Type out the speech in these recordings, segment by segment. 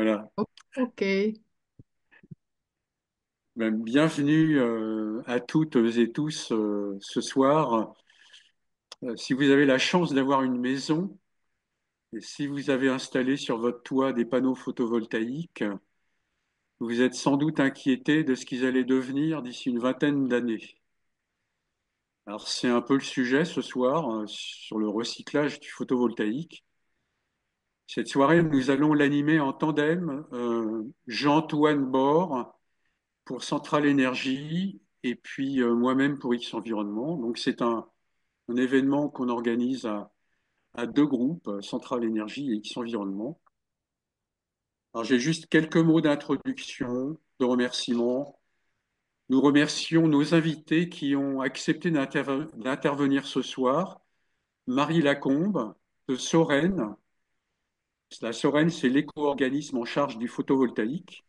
Voilà. Ok. Ben, bienvenue à toutes et tous ce soir. Si vous avez la chance d'avoir une maison et si vous avez installé sur votre toit des panneaux photovoltaïques, vous êtes sans doute inquiété de ce qu'ils allaient devenir d'ici une vingtaine d'années. Alors c'est un peu le sujet ce soir sur le recyclage du photovoltaïque. Cette soirée, nous allons l'animer en tandem, Jean-Antoine Bord pour Centrale Énergie et puis moi-même pour X Environnement. Donc c'est un événement qu'on organise à deux groupes, Centrale Énergie et X Environnement. Alors j'ai juste quelques mots d'introduction, de remerciement. Nous remercions nos invités qui ont accepté d'intervenir ce soir. Marie Lacombe de Soren. La Soren, c'est l'éco-organisme en charge du photovoltaïque.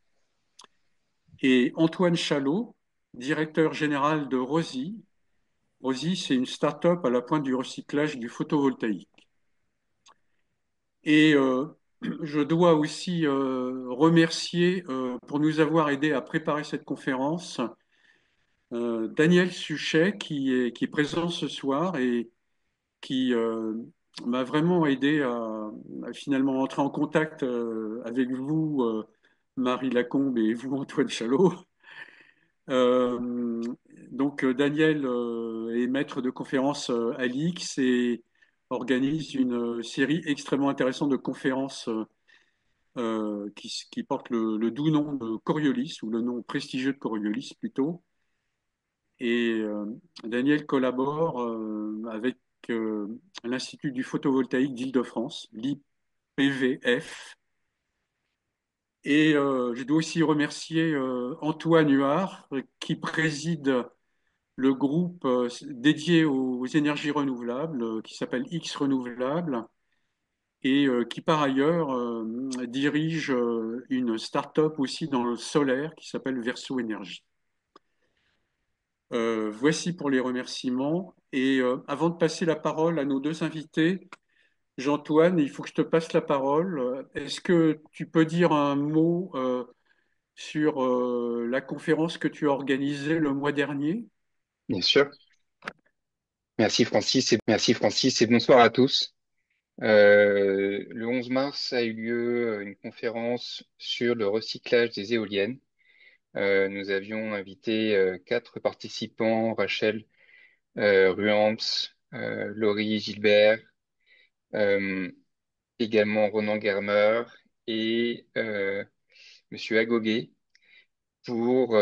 Et Antoine Chalot, directeur général de Rosy. Rosy, c'est une start-up à la pointe du recyclage du photovoltaïque. Et je dois aussi remercier, pour nous avoir aidés à préparer cette conférence, Daniel Suchet, qui est présent ce soir et qui m'a vraiment aidé à finalement entrer en contact avec vous, Marie Lacombe, et vous, Antoine Chalot. Euh, donc, Daniel est maître de conférence à l'IX et organise une série extrêmement intéressante de conférences qui porte le doux nom de Coriolis, ou le nom prestigieux de Coriolis plutôt. Et Daniel collabore avec euh, l'Institut du photovoltaïque d'Île-de-France, l'IPVF. Et je dois aussi remercier Antoine Huard, qui préside le groupe dédié aux énergies renouvelables, qui s'appelle X Renouvelables, et qui par ailleurs dirige une start-up aussi dans le solaire qui s'appelle Verso Énergie. Voici pour les remerciements. Et avant de passer la parole à nos deux invités, Jean-Antoine, il faut que je te passe la parole. Est-ce que tu peux dire un mot sur la conférence que tu as organisée le mois dernier? Bien sûr. Merci Francis et bonsoir à tous. Le 11 mars a eu lieu une conférence sur le recyclage des éoliennes. Nous avions invité quatre participants, Rachel Ruamps, Laurie Gilbert, euh, également Ronan Germer et Monsieur Agoguet pour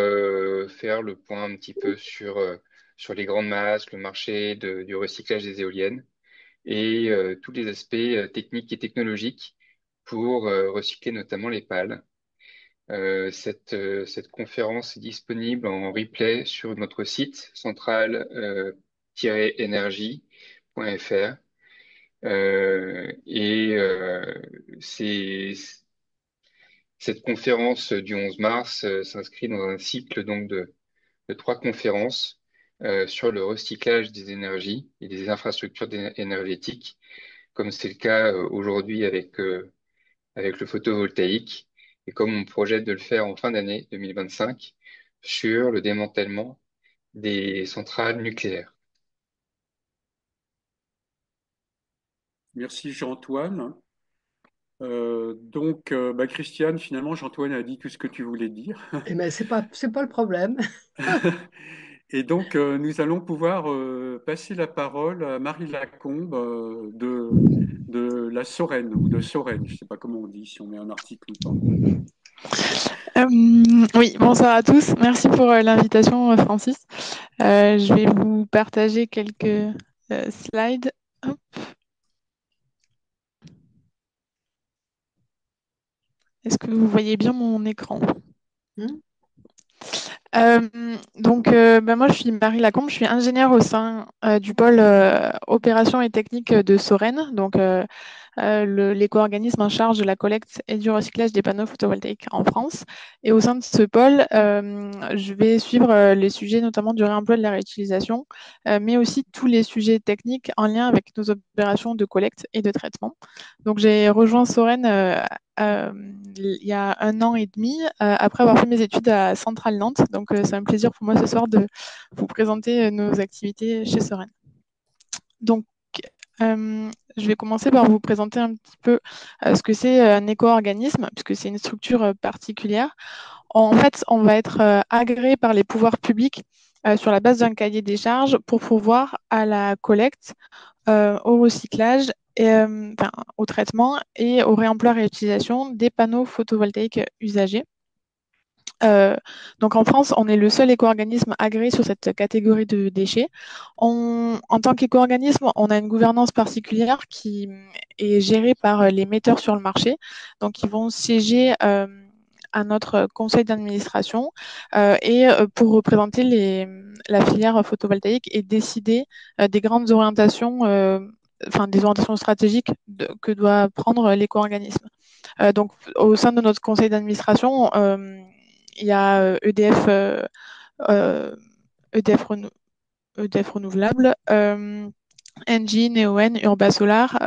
faire le point un petit peu sur les grandes masses, le marché du recyclage des éoliennes et tous les aspects techniques et technologiques pour recycler notamment les pales. Cette conférence est disponible en replay sur notre site centrale-énergie.fr. Et cette conférence du 11 mars s'inscrit dans un cycle donc de trois conférences sur le recyclage des énergies et des infrastructures énergétiques, comme c'est le cas aujourd'hui avec le photovoltaïque, et comme on projette de le faire en fin d'année 2025 sur le démantèlement des centrales nucléaires. Merci Jean-Antoine. Donc, bah, Christiane, finalement, Jean-Antoine a dit tout ce que tu voulais dire. Eh bien, c'est pas le problème. Et donc, nous allons pouvoir passer la parole à Marie Lacombe de la Sorène, ou de Sorène, je ne sais pas comment on dit, si on met un article ou pas. Euh, oui, bonsoir à tous. Merci pour l'invitation, Francis. Je vais vous partager quelques slides. Hop. Est-ce que vous voyez bien mon écran? Hmm. Euh, moi, je suis Marie Lacombe, je suis ingénieure au sein du pôle opération et technique de Soren, l'éco-organisme en charge de la collecte et du recyclage des panneaux photovoltaïques en France. Et au sein de ce pôle, je vais suivre les sujets notamment du réemploi de la réutilisation, mais aussi tous les sujets techniques en lien avec nos opérations de collecte et de traitement. Donc, j'ai rejoint Soren il y a 1 an et demi, après avoir fait mes études à Centrale Nantes. Donc, c'est un plaisir pour moi ce soir de vous présenter nos activités chez Soren. Donc, je vais commencer par vous présenter un petit peu ce que c'est un éco-organisme, puisque c'est une structure particulière. En fait, on va être agréé par les pouvoirs publics sur la base d'un cahier des charges pour pourvoir à la collecte, au recyclage, au traitement et au réemploi-réutilisation des panneaux photovoltaïques usagés. Donc en France, on est le seul éco-organisme agréé sur cette catégorie de déchets. En tant qu'éco-organisme, on a une gouvernance particulière qui est gérée par les metteurs sur le marché. Donc ils vont siéger à notre conseil d'administration pour représenter la filière photovoltaïque et décider des grandes orientations, des orientations stratégiques que doit prendre l'éco-organisme. Donc au sein de notre conseil d'administration, il y a EDF, EDF, Renouvelable, Engie, Neoen, Urbasolar,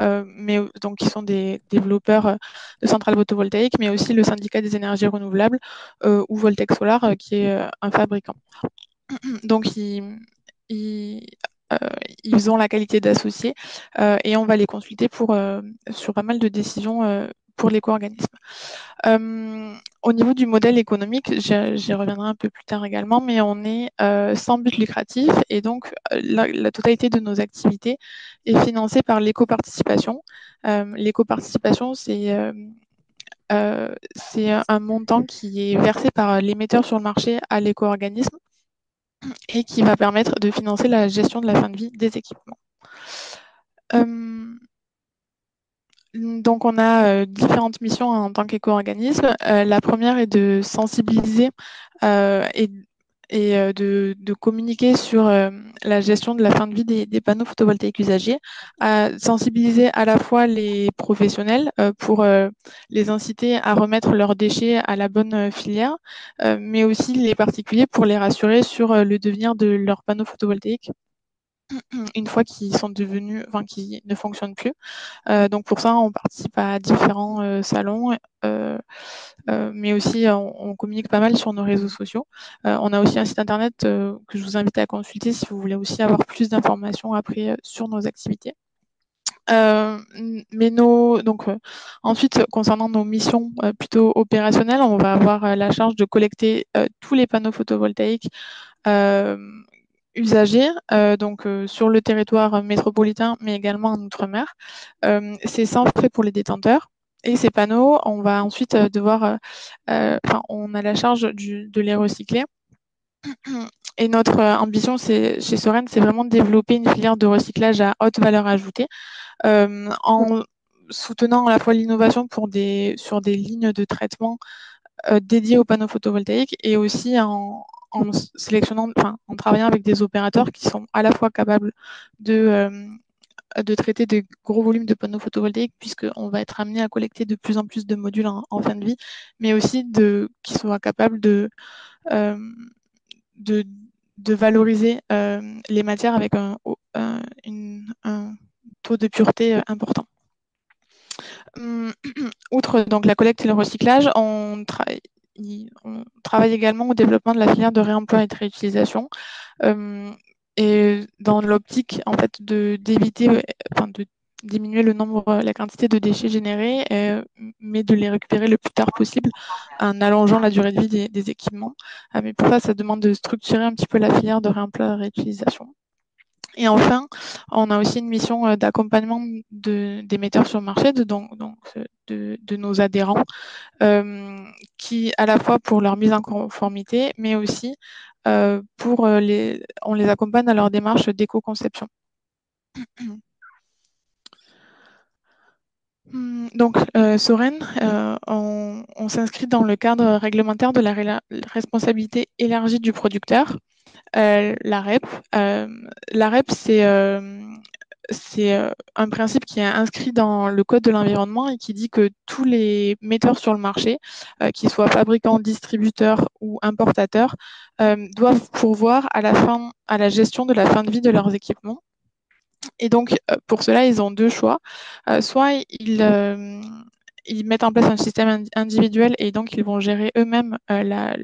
donc qui sont des développeurs de centrales photovoltaïques, mais aussi le syndicat des énergies renouvelables ou Voltec Solar, qui est un fabricant. Donc ils ont la qualité d'associés et on va les consulter sur pas mal de décisions pour l'éco-organisme. Au niveau du modèle économique, j'y reviendrai un peu plus tard également, mais on est sans but lucratif et donc la totalité de nos activités est financée par l'éco-participation. L'éco-participation, c'est un montant qui est versé par les metteurs sur le marché à l'éco-organisme et qui va permettre de financer la gestion de la fin de vie des équipements. Donc, on a différentes missions en tant qu'éco-organisme. La première est de sensibiliser et de communiquer sur la gestion de la fin de vie des panneaux photovoltaïques usagés, à sensibiliser à la fois les professionnels pour les inciter à remettre leurs déchets à la bonne filière, mais aussi les particuliers pour les rassurer sur le devenir de leurs panneaux photovoltaïques une fois qu'ils qu'ils ne fonctionnent plus. Donc pour ça, on participe à différents salons, mais aussi on communique pas mal sur nos réseaux sociaux. On a aussi un site internet que je vous invite à consulter si vous voulez aussi avoir plus d'informations après sur nos activités. Ensuite, concernant nos missions plutôt opérationnelles, on va avoir la charge de collecter tous les panneaux photovoltaïques usagers, sur le territoire métropolitain, mais également en Outre-mer. C'est sans frais pour les détenteurs. Et ces panneaux, on va ensuite on a la charge de les recycler. Et notre ambition chez Soren, c'est vraiment de développer une filière de recyclage à haute valeur ajoutée, en soutenant à la fois l'innovation sur des lignes de traitement dédiées aux panneaux photovoltaïques et aussi en travaillant avec des opérateurs qui sont à la fois capables de traiter des gros volumes de panneaux photovoltaïques, puisqu'on va être amené à collecter de plus en plus de modules en fin de vie, mais aussi qui soient capables de valoriser les matières avec un taux de pureté important. Outre donc la collecte et le recyclage, on travaille également au développement de la filière de réemploi et de réutilisation, et dans l'optique en fait de diminuer la quantité de déchets générés, mais de les récupérer le plus tard possible en allongeant la durée de vie des équipements. Mais pour ça demande de structurer un petit peu la filière de réemploi et de réutilisation. Et enfin, on a aussi une mission d'accompagnement des metteurs sur le marché, de nos adhérents, qui, à la fois pour leur mise en conformité, mais aussi on les accompagne dans leur démarche d'éco-conception. Donc, Soren, on s'inscrit dans le cadre réglementaire de la responsabilité élargie du producteur, la REP. La REP, c'est un principe qui est inscrit dans le Code de l'environnement et qui dit que tous les metteurs sur le marché, qu'ils soient fabricants, distributeurs ou importateurs, doivent pourvoir à la gestion de la fin de vie de leurs équipements. Et donc, pour cela, ils ont deux choix. Soit ils mettent en place un système individuel et donc ils vont gérer eux-mêmes la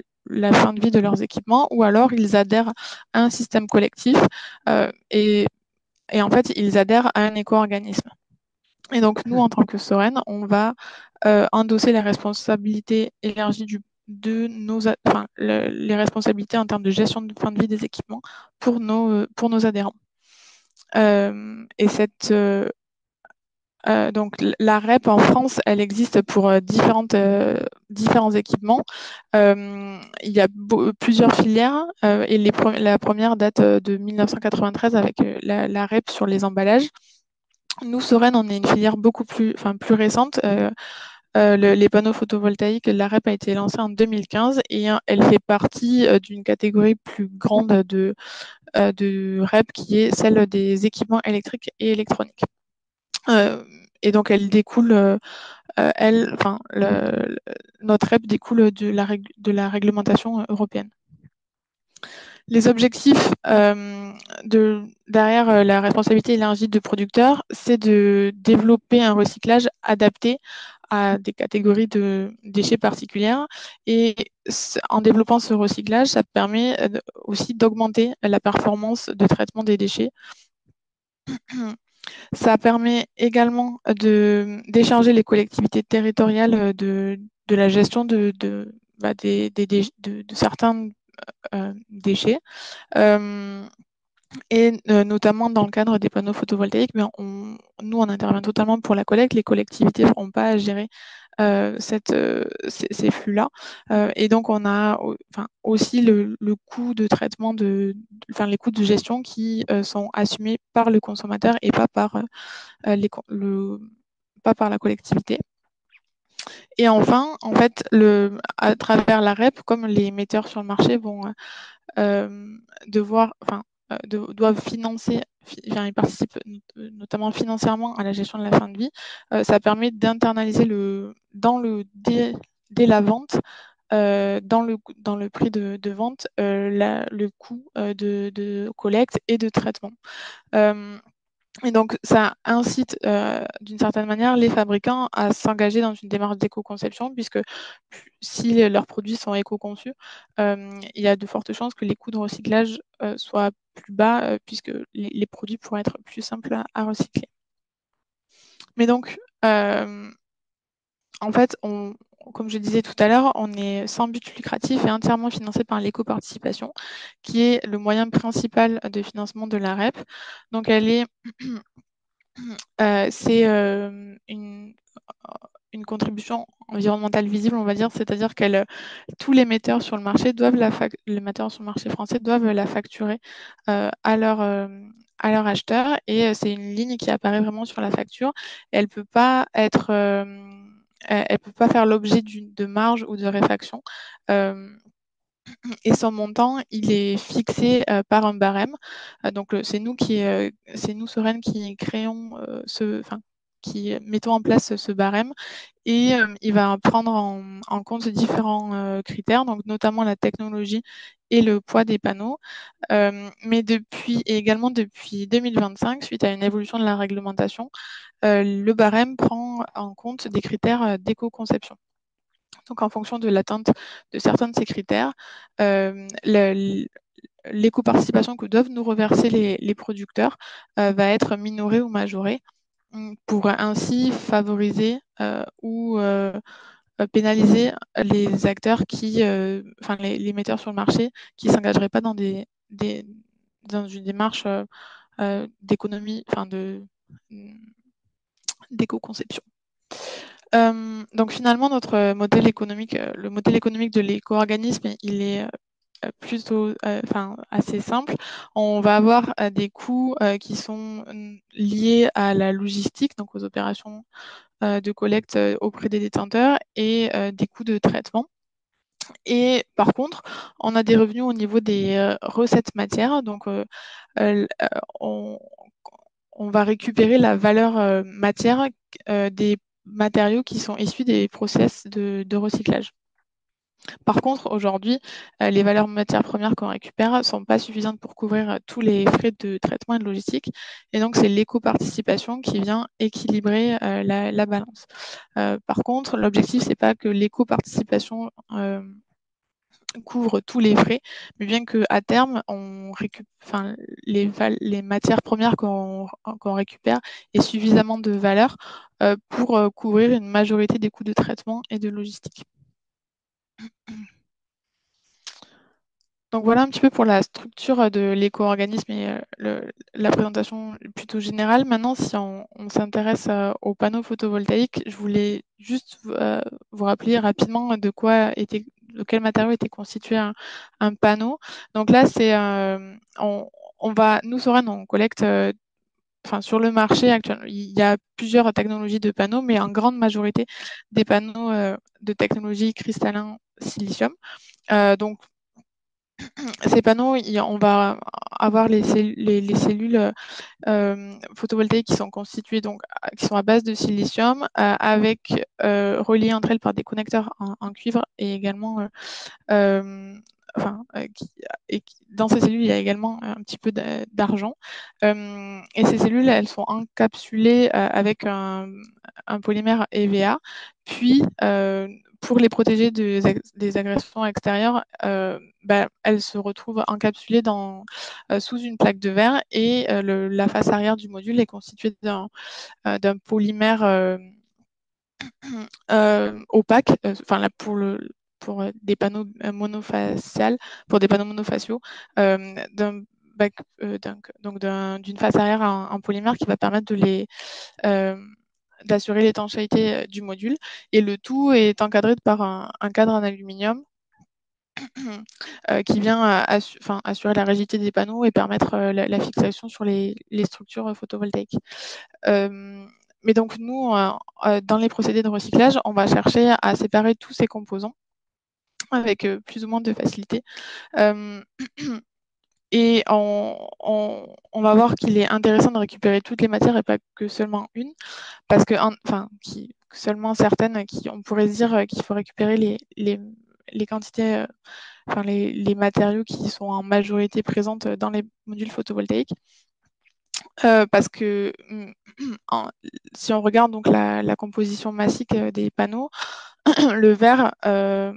fin de vie de leurs équipements, ou alors ils adhèrent à un système collectif et en fait, ils adhèrent à un éco-organisme. Et donc, nous, en tant que Soren, on va endosser la responsabilité élargie de les responsabilités en termes de gestion de fin de vie des équipements pour nos adhérents. Et donc la REP en France, elle existe pour différents équipements. Il y a plusieurs filières et la première date de 1993 avec la REP sur les emballages. Nous, Soren, on est une filière plus récente. Les panneaux photovoltaïques, la REP a été lancée en 2015 et elle fait partie d'une catégorie plus grande de REP qui est celle des équipements électriques et électroniques. Et donc, elle découle, notre REP découle de la réglementation européenne. Les objectifs derrière la responsabilité élargie de producteurs, c'est de développer un recyclage adapté à des catégories de déchets particulières. Et en développant ce recyclage, ça permet aussi d'augmenter la performance de traitement des déchets. Ça permet également de décharger les collectivités territoriales de la gestion de certains déchets. Et notamment dans le cadre des panneaux photovoltaïques, mais nous, on intervient totalement pour la collecte. Les collectivités n'auront pas à gérer ces flux-là. Et donc, on a aussi le coût de traitement, les coûts de gestion qui sont assumés par le consommateur et pas par la collectivité. Et enfin, en fait, à travers la REP, comme les metteurs sur le marché vont doivent financer, ils participent notamment financièrement à la gestion de la fin de vie, ça permet d'internaliser dès la vente, dans le prix de vente, le coût de collecte et de traitement. Et donc, ça incite d'une certaine manière les fabricants à s'engager dans une démarche d'éco-conception, puisque si leurs produits sont éco-conçus, il y a de fortes chances que les coûts de recyclage soient plus bas, puisque les produits pourraient être plus simples à recycler. Mais donc, en fait, comme je disais tout à l'heure, on est sans but lucratif et entièrement financé par l'éco-participation, qui est le moyen principal de financement de la REP. Donc, c'est une contribution environnementale visible, on va dire, c'est-à-dire que tous les metteurs sur le marché les metteurs sur le marché français doivent la facturer à leur acheteur, et c'est une ligne qui apparaît vraiment sur la facture. Elle peut pas elle peut pas faire l'objet de marge ou de réfaction. Et son montant, il est fixé par un barème. Donc, c'est nous, Soren, qui créons qui mettons en place ce barème. Et il va prendre en compte différents critères, donc notamment la technologie et le poids des panneaux. Mais également depuis 2025, suite à une évolution de la réglementation, le barème prend en compte des critères d'éco-conception. Donc, en fonction de l'atteinte de certains de ces critères, l'éco-participation que doivent nous reverser les producteurs va être minorée ou majorée pour ainsi favoriser ou pénaliser les acteurs les metteurs sur le marché qui ne s'engageraient pas dans dans une démarche d'économie, d'éco-conception. Donc finalement, notre modèle économique, le modèle économique de l'éco-organisme, il est plutôt assez simple. On va avoir des coûts qui sont liés à la logistique, donc aux opérations de collecte auprès des détenteurs, et des coûts de traitement. Et par contre, on a des revenus au niveau des recettes matières. Donc, on va récupérer la valeur matière des matériaux qui sont issus des process de recyclage. Par contre, aujourd'hui, les valeurs matières premières qu'on récupère ne sont pas suffisantes pour couvrir tous les frais de traitement et de logistique. Et donc, c'est l'éco-participation qui vient équilibrer la balance. Par contre, l'objectif, c'est pas que l'éco-participation couvre tous les frais, mais bien qu'à terme, on récupère, les matières premières qu'on récupère aient suffisamment de valeur pour couvrir une majorité des coûts de traitement et de logistique. Donc voilà un petit peu pour la structure de l'éco-organisme et la présentation plutôt générale. Maintenant, si on s'intéresse aux panneaux photovoltaïques, je voulais juste vous rappeler rapidement de quel matériau était constitué un panneau. Donc là, nous, Soren, on collecte sur le marché actuellement, il y a plusieurs technologies de panneaux, mais en grande majorité des panneaux de technologie cristallin silicium. Donc ces panneaux, on va avoir les cellules photovoltaïques qui sont constituées, donc qui sont à base de silicium, avec reliées entre elles par des connecteurs en cuivre et également dans ces cellules, il y a également un petit peu d'argent. Et ces cellules, elles sont encapsulées avec un polymère EVA. Puis, pour les protéger des agressions extérieures, elles se retrouvent encapsulées sous une plaque de verre et la face arrière du module est constituée d'un polymère opaque, pour des panneaux monofaciaux, d'un d'une face arrière en polymère qui va permettre euh, d'assurer l'étanchéité du module. Et le tout est encadré par un cadre en aluminium qui vient assurer la rigidité des panneaux et permettre la fixation sur les structures photovoltaïques. Mais donc nous, dans les procédés de recyclage, on va chercher à séparer tous ces composants avec plus ou moins de facilité. Et on va voir qu'il est intéressant de récupérer toutes les matières et pas que seulement une, parce que seulement certaines, on pourrait se dire qu'il faut récupérer les quantités, les matériaux qui sont en majorité présentes dans les modules photovoltaïques. Parce que si on regarde donc la composition massique des panneaux, le verre,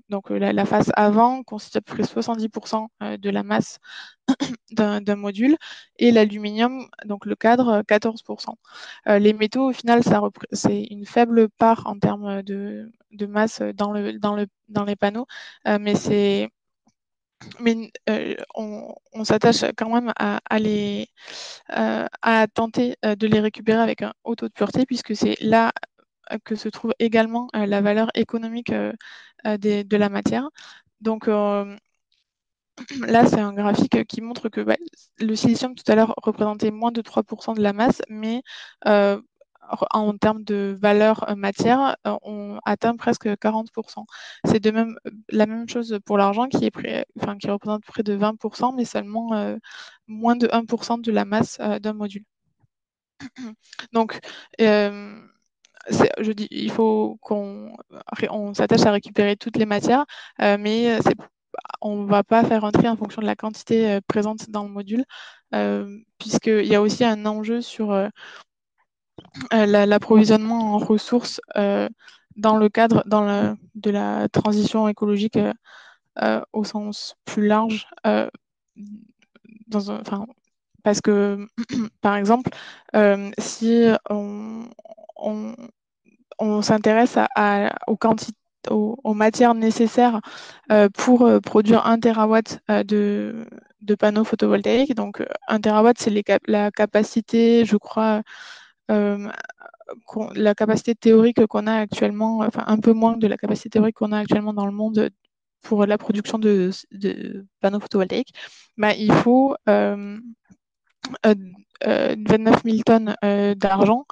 donc la face avant, constitue à peu près 70% de la masse d'un module, et l'aluminium, donc le cadre, 14%. Les métaux, au final, c'est une faible part en termes de masse dans les panneaux, mais on s'attache quand même à tenter de les récupérer avec un haut taux de pureté, puisque c'est là que se trouve également la valeur économique de la matière. Donc là, c'est un graphique qui montre que le silicium tout à l'heure représentait moins de 3% de la masse, mais en termes de valeur matière, on atteint presque 40%. C'est de même la même chose pour l'argent qui représente près de 20%, mais seulement moins de 1% de la masse d'un module. Donc, je dis, il faut qu'on s'attache à récupérer toutes les matières, mais on ne va pas faire un tri en fonction de la quantité présente dans le module, puisqu'il y a aussi un enjeu sur l'approvisionnement en ressources dans le cadre de la transition écologique au sens plus large. Parce que, par exemple, si on s'intéresse aux matières nécessaires pour produire 1 terawatt de panneaux photovoltaïques. Donc, 1 terawatt, c'est la capacité, je crois, la capacité théorique qu'on a actuellement, enfin un peu moins de la capacité théorique qu'on a actuellement dans le monde pour la production de panneaux photovoltaïques. Il faut 29 000 tonnes d'argent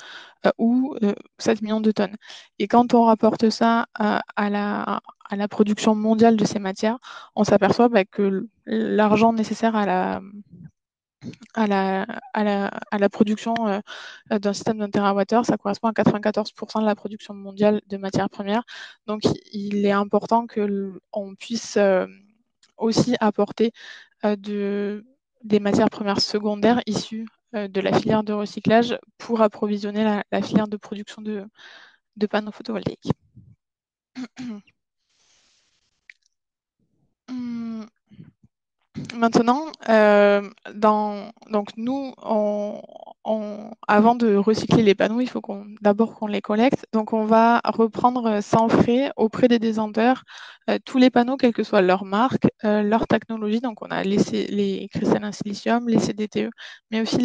ou 7 millions de tonnes. Et quand on rapporte ça à la production mondiale de ces matières, on s'aperçoit que l'argent nécessaire à la production d'un système d'un TWh. Ça correspond à 94% de la production mondiale de matières premières. Donc, il est important qu'on puisse aussi apporter des matières premières secondaires issues de la filière de recyclage pour approvisionner la filière de production de panneaux photovoltaïques. Maintenant, donc nous, avant de recycler les panneaux, il faut d'abord qu'on les collecte. Donc, on va reprendre sans frais auprès des détenteurs tous les panneaux, quelle que soit leur marque, leur technologie. Donc, on a les cristallins silicium, les CDTE, mais aussi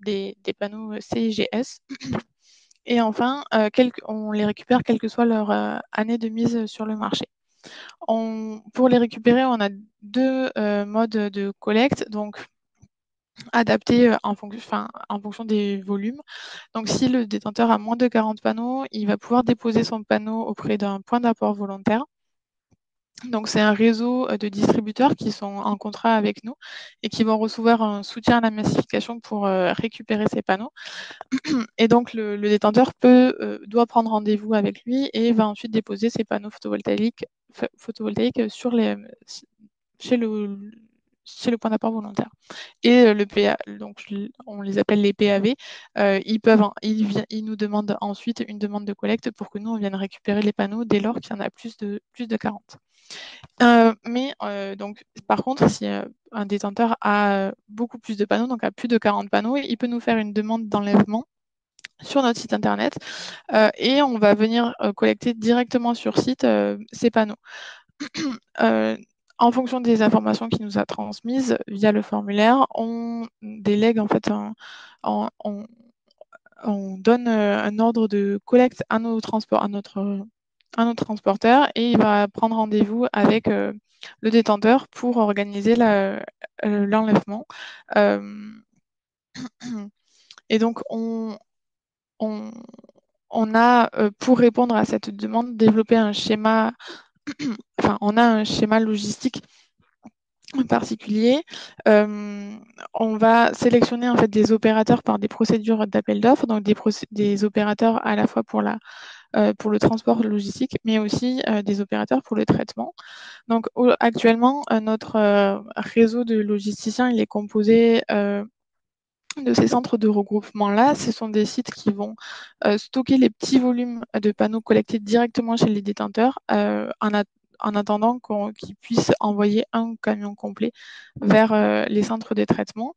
des panneaux CIGS. Et enfin, on les récupère quelle que soit leur année de mise sur le marché. Pour les récupérer, on a deux modes de collecte, donc adaptés en fonction des volumes. Donc, si le détenteur a moins de 40 panneaux, il va pouvoir déposer son panneau auprès d'un point d'apport volontaire. Donc, c'est un réseau de distributeurs qui sont en contrat avec nous et qui vont recevoir un soutien à la massification pour récupérer ces panneaux. Et donc, le détenteur doit prendre rendez-vous avec lui et va ensuite déposer ses panneaux photovoltaïques chez le point d'apport volontaire. Et le PA, donc on les appelle les PAV, ils nous demandent ensuite une demande de collecte pour que nous, on vienne récupérer les panneaux dès lors qu'il y en a plus de 40. Donc, par contre, si un détenteur a beaucoup plus de panneaux, donc a plus de 40 panneaux, il peut nous faire une demande d'enlèvement sur notre site internet et on va venir collecter directement sur site ces panneaux. En fonction des informations qu'il nous a transmises via le formulaire, on délègue en fait on donne un ordre de collecte à notre transporteur et il va prendre rendez-vous avec le détenteur pour organiser l'enlèvement. Et donc, on a, pour répondre à cette demande, développé un schéma, on a un schéma logistique particulier. On va sélectionner en fait des opérateurs par des procédures d'appel d'offres, donc des opérateurs à la fois pour le transport logistique, mais aussi des opérateurs pour le traitement. Donc actuellement, notre réseau de logisticiens, il est composé de ces centres de regroupement-là. Ce sont des sites qui vont stocker les petits volumes de panneaux collectés directement chez les détenteurs en attendant qu'ils puissent envoyer un camion complet vers les centres de traitement.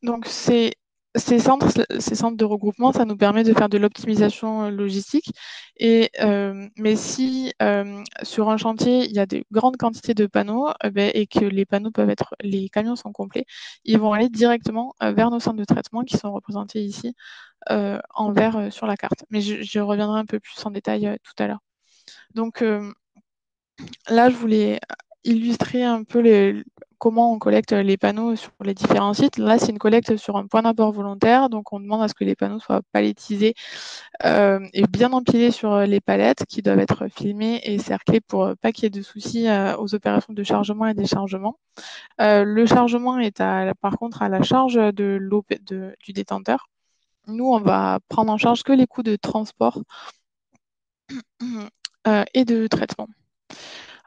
Donc, ces centres de regroupement, ça nous permet de faire de l'optimisation logistique. Mais si sur un chantier, il y a de grandes quantités de panneaux et que les camions sont complets, ils vont aller directement vers nos centres de traitement qui sont représentés ici en vert sur la carte. Mais je reviendrai un peu plus en détail tout à l'heure. Donc là, je voulais illustrer un peu comment on collecte les panneaux sur les différents sites. Là, c'est une collecte sur un point d'apport volontaire. Donc, on demande à ce que les panneaux soient palettisés et bien empilés sur les palettes qui doivent être filmées et cerclées pour pas qu'il y ait de soucis aux opérations de chargement et déchargement. Le chargement est par contre à la charge du détenteur. Nous, on va prendre en charge que les coûts de transport et de traitement.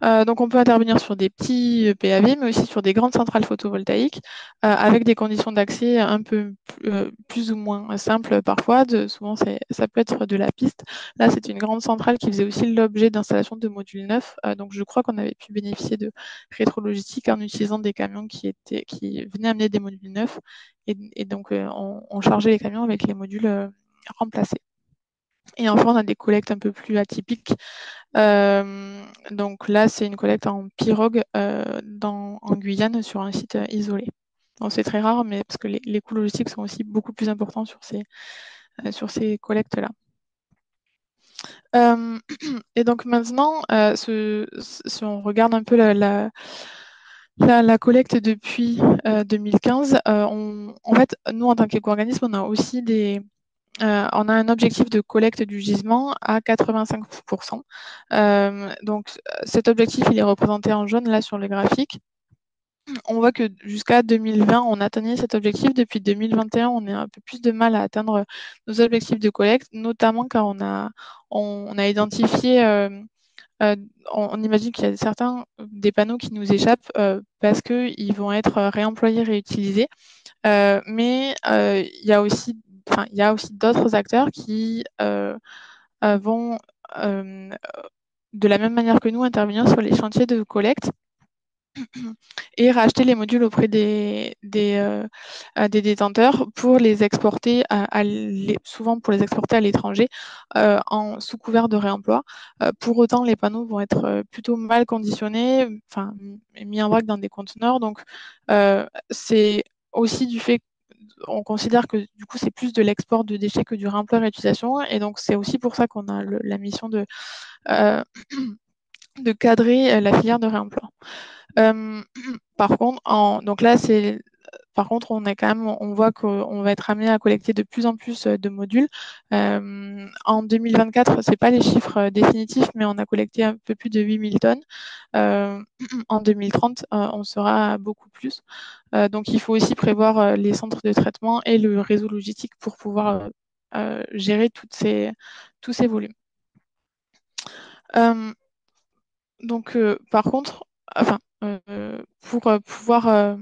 Donc, on peut intervenir sur des petits PAV, mais aussi sur des grandes centrales photovoltaïques, avec des conditions d'accès un peu plus ou moins simples parfois. Souvent, ça peut être de la piste. Là, c'est une grande centrale qui faisait aussi l'objet d'installation de modules neufs. Donc, je crois qu'on avait pu bénéficier de rétrologistique en utilisant des camions qui venaient amener des modules neufs. Et donc, on chargeait les camions avec les modules remplacés. Et enfin, on a des collectes un peu plus atypiques. Donc là, c'est une collecte en pirogue en Guyane sur un site isolé. Donc c'est très rare, mais parce que les coûts logistiques sont aussi beaucoup plus importants sur ces collectes-là. Et donc maintenant, si on regarde un peu la collecte depuis 2015, en fait, nous, en tant qu'éco-organisme, on a aussi on a un objectif de collecte du gisement à 85%. Donc, cet objectif, il est représenté en jaune là sur le graphique. on voit que jusqu'à 2020, on atteignait cet objectif. Depuis 2021, on a un peu plus de mal à atteindre nos objectifs de collecte, notamment car on a identifié, euh, on imagine qu'il y a certains des panneaux qui nous échappent parce qu'ils vont être réemployés, réutilisés. Mais il y a aussi d'autres acteurs qui vont, de la même manière que nous, intervenir sur les chantiers de collecte et racheter les modules auprès des détenteurs pour les exporter souvent pour les exporter à l'étranger sous couvert de réemploi. Pour autant, les panneaux vont être plutôt mal conditionnés, enfin mis en vrac dans des conteneurs. Donc, c'est aussi du fait on considère que du coup c'est plus de l'export de déchets que du réemploi réutilisation et donc c'est aussi pour ça qu'on a la mission euh, de cadrer la filière de réemploi. Par contre, donc là, par contre, on voit qu'on va être amené à collecter de plus en plus de modules. En 2024, c'est pas les chiffres définitifs, mais on a collecté un peu plus de 8000 tonnes. En 2030, on sera beaucoup plus. Donc, il faut aussi prévoir les centres de traitement et le réseau logistique pour pouvoir gérer tous ces volumes. Donc, par contre, enfin, pour pouvoir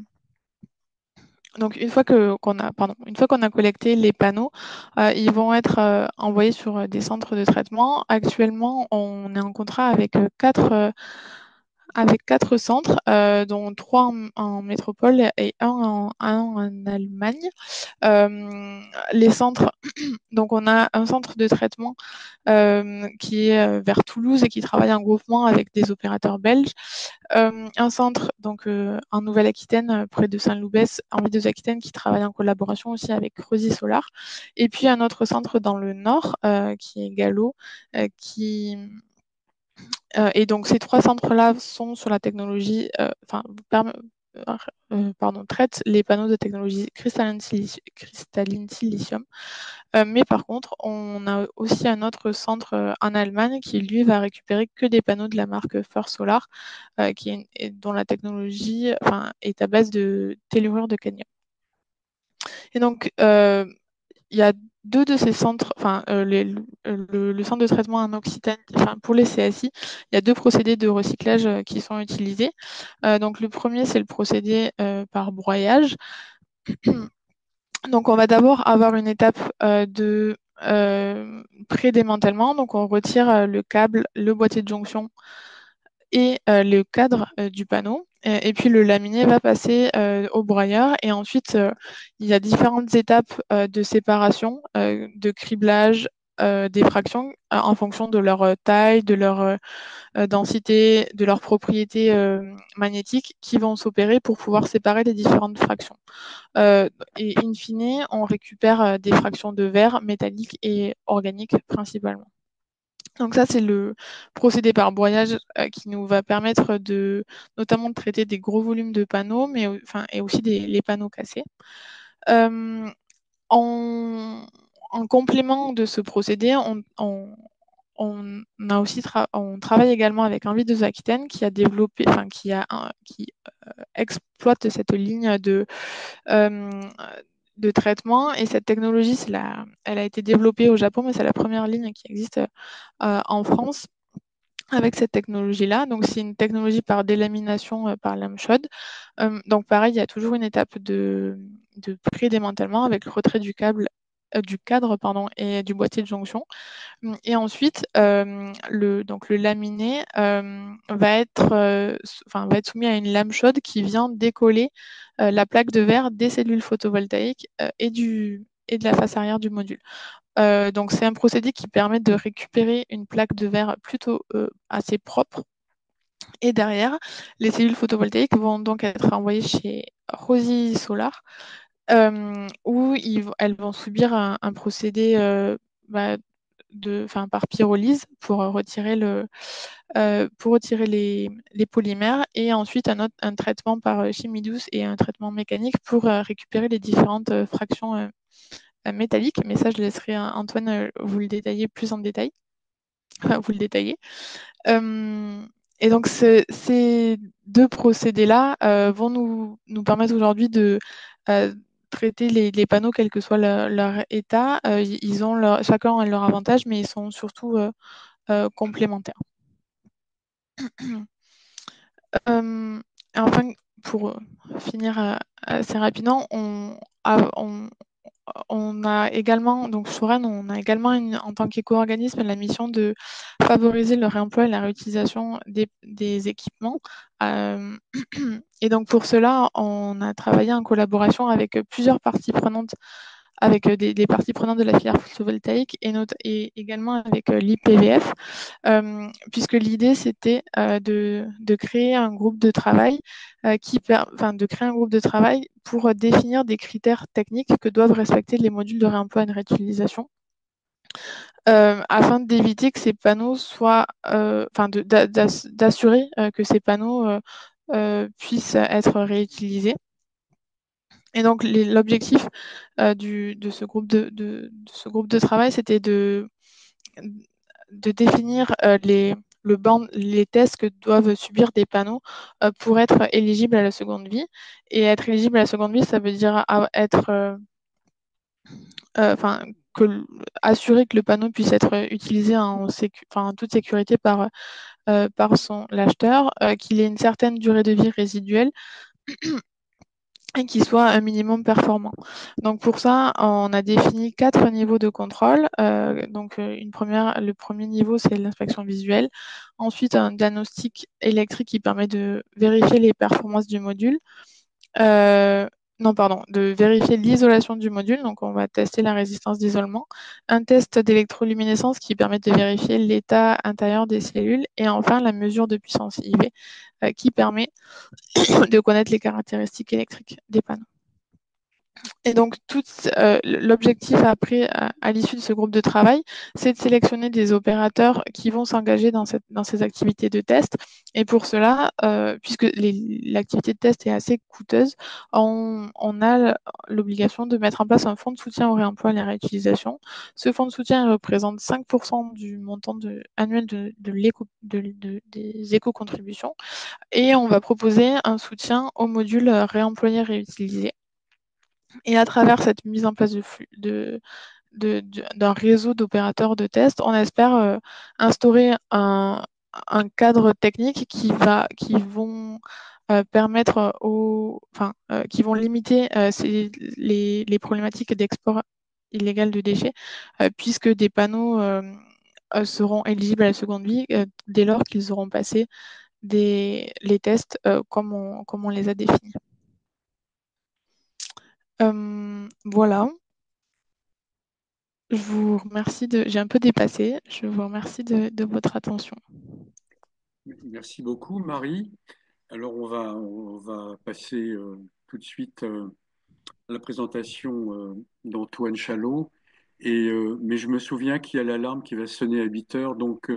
donc une fois qu'on a collecté les panneaux, ils vont être envoyés sur des centres de traitement. Actuellement, on est en contrat avec quatre centres, dont trois en métropole et un en Allemagne. Les centres, donc on a un centre de traitement qui est vers Toulouse et qui travaille en groupement avec des opérateurs belges. Un centre donc en Nouvelle-Aquitaine, près de Saint-Loubès, en Midi-Aquitaine, qui travaille en collaboration aussi avec Rosy Solar. Et puis un autre centre dans le nord, qui est Gallo, et donc ces trois centres-là sont sur la technologie, traitent les panneaux de technologie cristalline silicium. Mais par contre, on a aussi un autre centre en Allemagne qui, lui, va récupérer que des panneaux de la marque First Solar, dont la technologie est à base de tellurure de cadmium. Et donc, il y a deux de ces centres, le centre de traitement en Occitanie, pour les CSI, il y a deux procédés de recyclage qui sont utilisés. Donc, le premier, c'est le procédé par broyage. Donc, on va d'abord avoir une étape de pré-démantèlement. Donc, on retire le câble, le boîtier de jonction et le cadre du panneau. Et puis, le laminé va passer au broyeur. Et ensuite, il y a différentes étapes de séparation, de criblage, des fractions en fonction de leur taille, de leur densité, de leurs propriétés magnétiques qui vont s'opérer pour pouvoir séparer les différentes fractions. Et in fine, on récupère des fractions de verre métalliques et organiques principalement. Donc ça, c'est le procédé par broyage qui nous va permettre notamment de traiter des gros volumes de panneaux, et aussi les panneaux cassés. En complément de ce procédé, on travaille également avec Envie-de-Aquitaine qui a développé, qui exploite cette ligne de traitement. Et cette technologie, elle a été développée au Japon, mais c'est la première ligne qui existe en France avec cette technologie-là. Donc, c'est une technologie par délamination par lame chaude. Donc, pareil, il y a toujours une étape de pré-démantèlement avec le retrait du cadre et du boîtier de jonction. Et ensuite, le laminé va être soumis à une lame chaude qui vient décoller la plaque de verre des cellules photovoltaïques et de la face arrière du module. Donc, c'est un procédé qui permet de récupérer une plaque de verre plutôt assez propre. Et derrière, les cellules photovoltaïques vont donc être envoyées chez Rosy Solar, où elles vont subir un procédé par pyrolyse pour retirer les polymères, et ensuite un traitement par chimie douce et un traitement mécanique pour récupérer les différentes fractions métalliques. Mais ça, je laisserai Antoine vous le détailler plus en détail. Vous le détailler. Et donc, ces deux procédés-là vont nous permettre aujourd'hui de traiter les panneaux, quel que soit leur état. Ils ont chacun a leur avantage, mais ils sont surtout complémentaires. Euh, et enfin, pour finir assez rapidement, on a également, donc Soren, on a également en tant qu'éco-organisme la mission de favoriser le réemploi et la réutilisation des équipements. Euh, et donc pour cela, on a travaillé en collaboration avec plusieurs parties prenantes, avec des parties prenantes de la filière photovoltaïque et également avec l'IPVF, puisque l'idée c'était de créer un groupe de travail de créer un groupe de travail pour définir des critères techniques que doivent respecter les modules de réemploi et de réutilisation, afin d'éviter que ces panneaux soient, d'assurer que ces panneaux puissent être réutilisés. Et donc l'objectif de ce groupe de travail, c'était de définir les tests que doivent subir des panneaux pour être éligibles à la seconde vie. Et être éligible à la seconde vie, ça veut dire être, assurer que le panneau puisse être utilisé en toute sécurité par l'acheteur, qu'il ait une certaine durée de vie résiduelle et qu'il soit un minimum performant. Donc pour ça, on a défini 4 niveaux de contrôle. Le premier niveau, c'est l'inspection visuelle. Ensuite, un diagnostic électrique qui permet de vérifier les performances du module. Non, pardon, de vérifier l'isolation du module. Donc, on va tester la résistance d'isolement. Un test d'électroluminescence qui permet de vérifier l'état intérieur des cellules. Et enfin, la mesure de puissance IV qui permet de connaître les caractéristiques électriques des panneaux. Et donc, l'objectif après, à l'issue de ce groupe de travail, c'est de sélectionner des opérateurs qui vont s'engager dans ces activités de test. Et pour cela, puisque l'activité de test est assez coûteuse, on a l'obligation de mettre en place un fonds de soutien au réemploi et à la réutilisation. Ce fonds de soutien représente 5% du montant annuel des éco-contributions. Et on va proposer un soutien aux modules réemployés et réutilisés. Et à travers cette mise en place d'un réseau d'opérateurs de test, on espère instaurer un cadre technique qui vont permettre qui vont limiter les problématiques d'export illégal de déchets, puisque des panneaux seront éligibles à la seconde vie dès lors qu'ils auront passé les tests comme on les a définis. Voilà. Je vous remercie j'ai un peu dépassé. Je vous remercie de votre attention. Merci beaucoup, Marie. Alors, on va passer tout de suite à la présentation d'Antoine Chalot. Mais je me souviens qu'il y a l'alarme qui va sonner à 8 heures. Donc,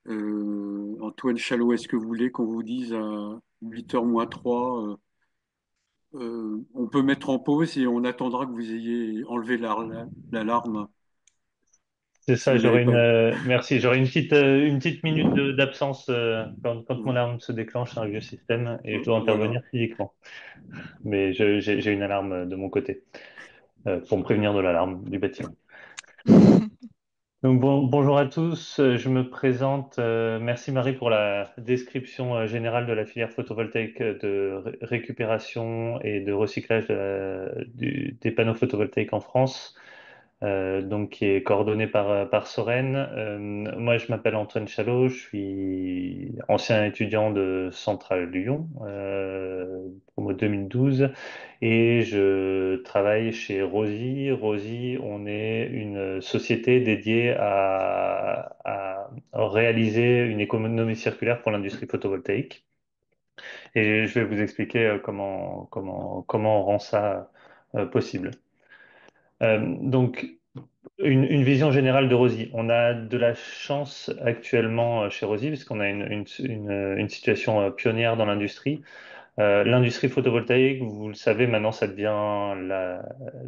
Antoine Chalot, est-ce que vous voulez qu'on vous dise à 8 heures moins 3, on peut mettre en pause et on attendra que vous ayez enlevé l'alarme, C'est si ça, vous n'avez pas. merci, j'aurai une petite minute d'absence quand mon alarme se déclenche sur un vieux système et je dois Voilà. intervenir physiquement. Mais j'ai une alarme de mon côté pour me prévenir de l'alarme du bâtiment. Donc bonjour à tous, je me présente. Merci Marie pour la description générale de la filière photovoltaïque de récupération et de recyclage des panneaux photovoltaïques en France. Donc qui est coordonné par Soren. Moi, je m'appelle Antoine Chalot, je suis ancien étudiant de Centrale Lyon, promo 2012, et je travaille chez Rosy. Rosy, on est une société dédiée à réaliser une économie circulaire pour l'industrie photovoltaïque. Et je vais vous expliquer comment on rend ça possible. Donc, une vision générale de Rosy. On a de la chance actuellement chez Rosy, puisqu'on a une situation pionnière dans l'industrie. L'industrie photovoltaïque, vous le savez, maintenant, ça devient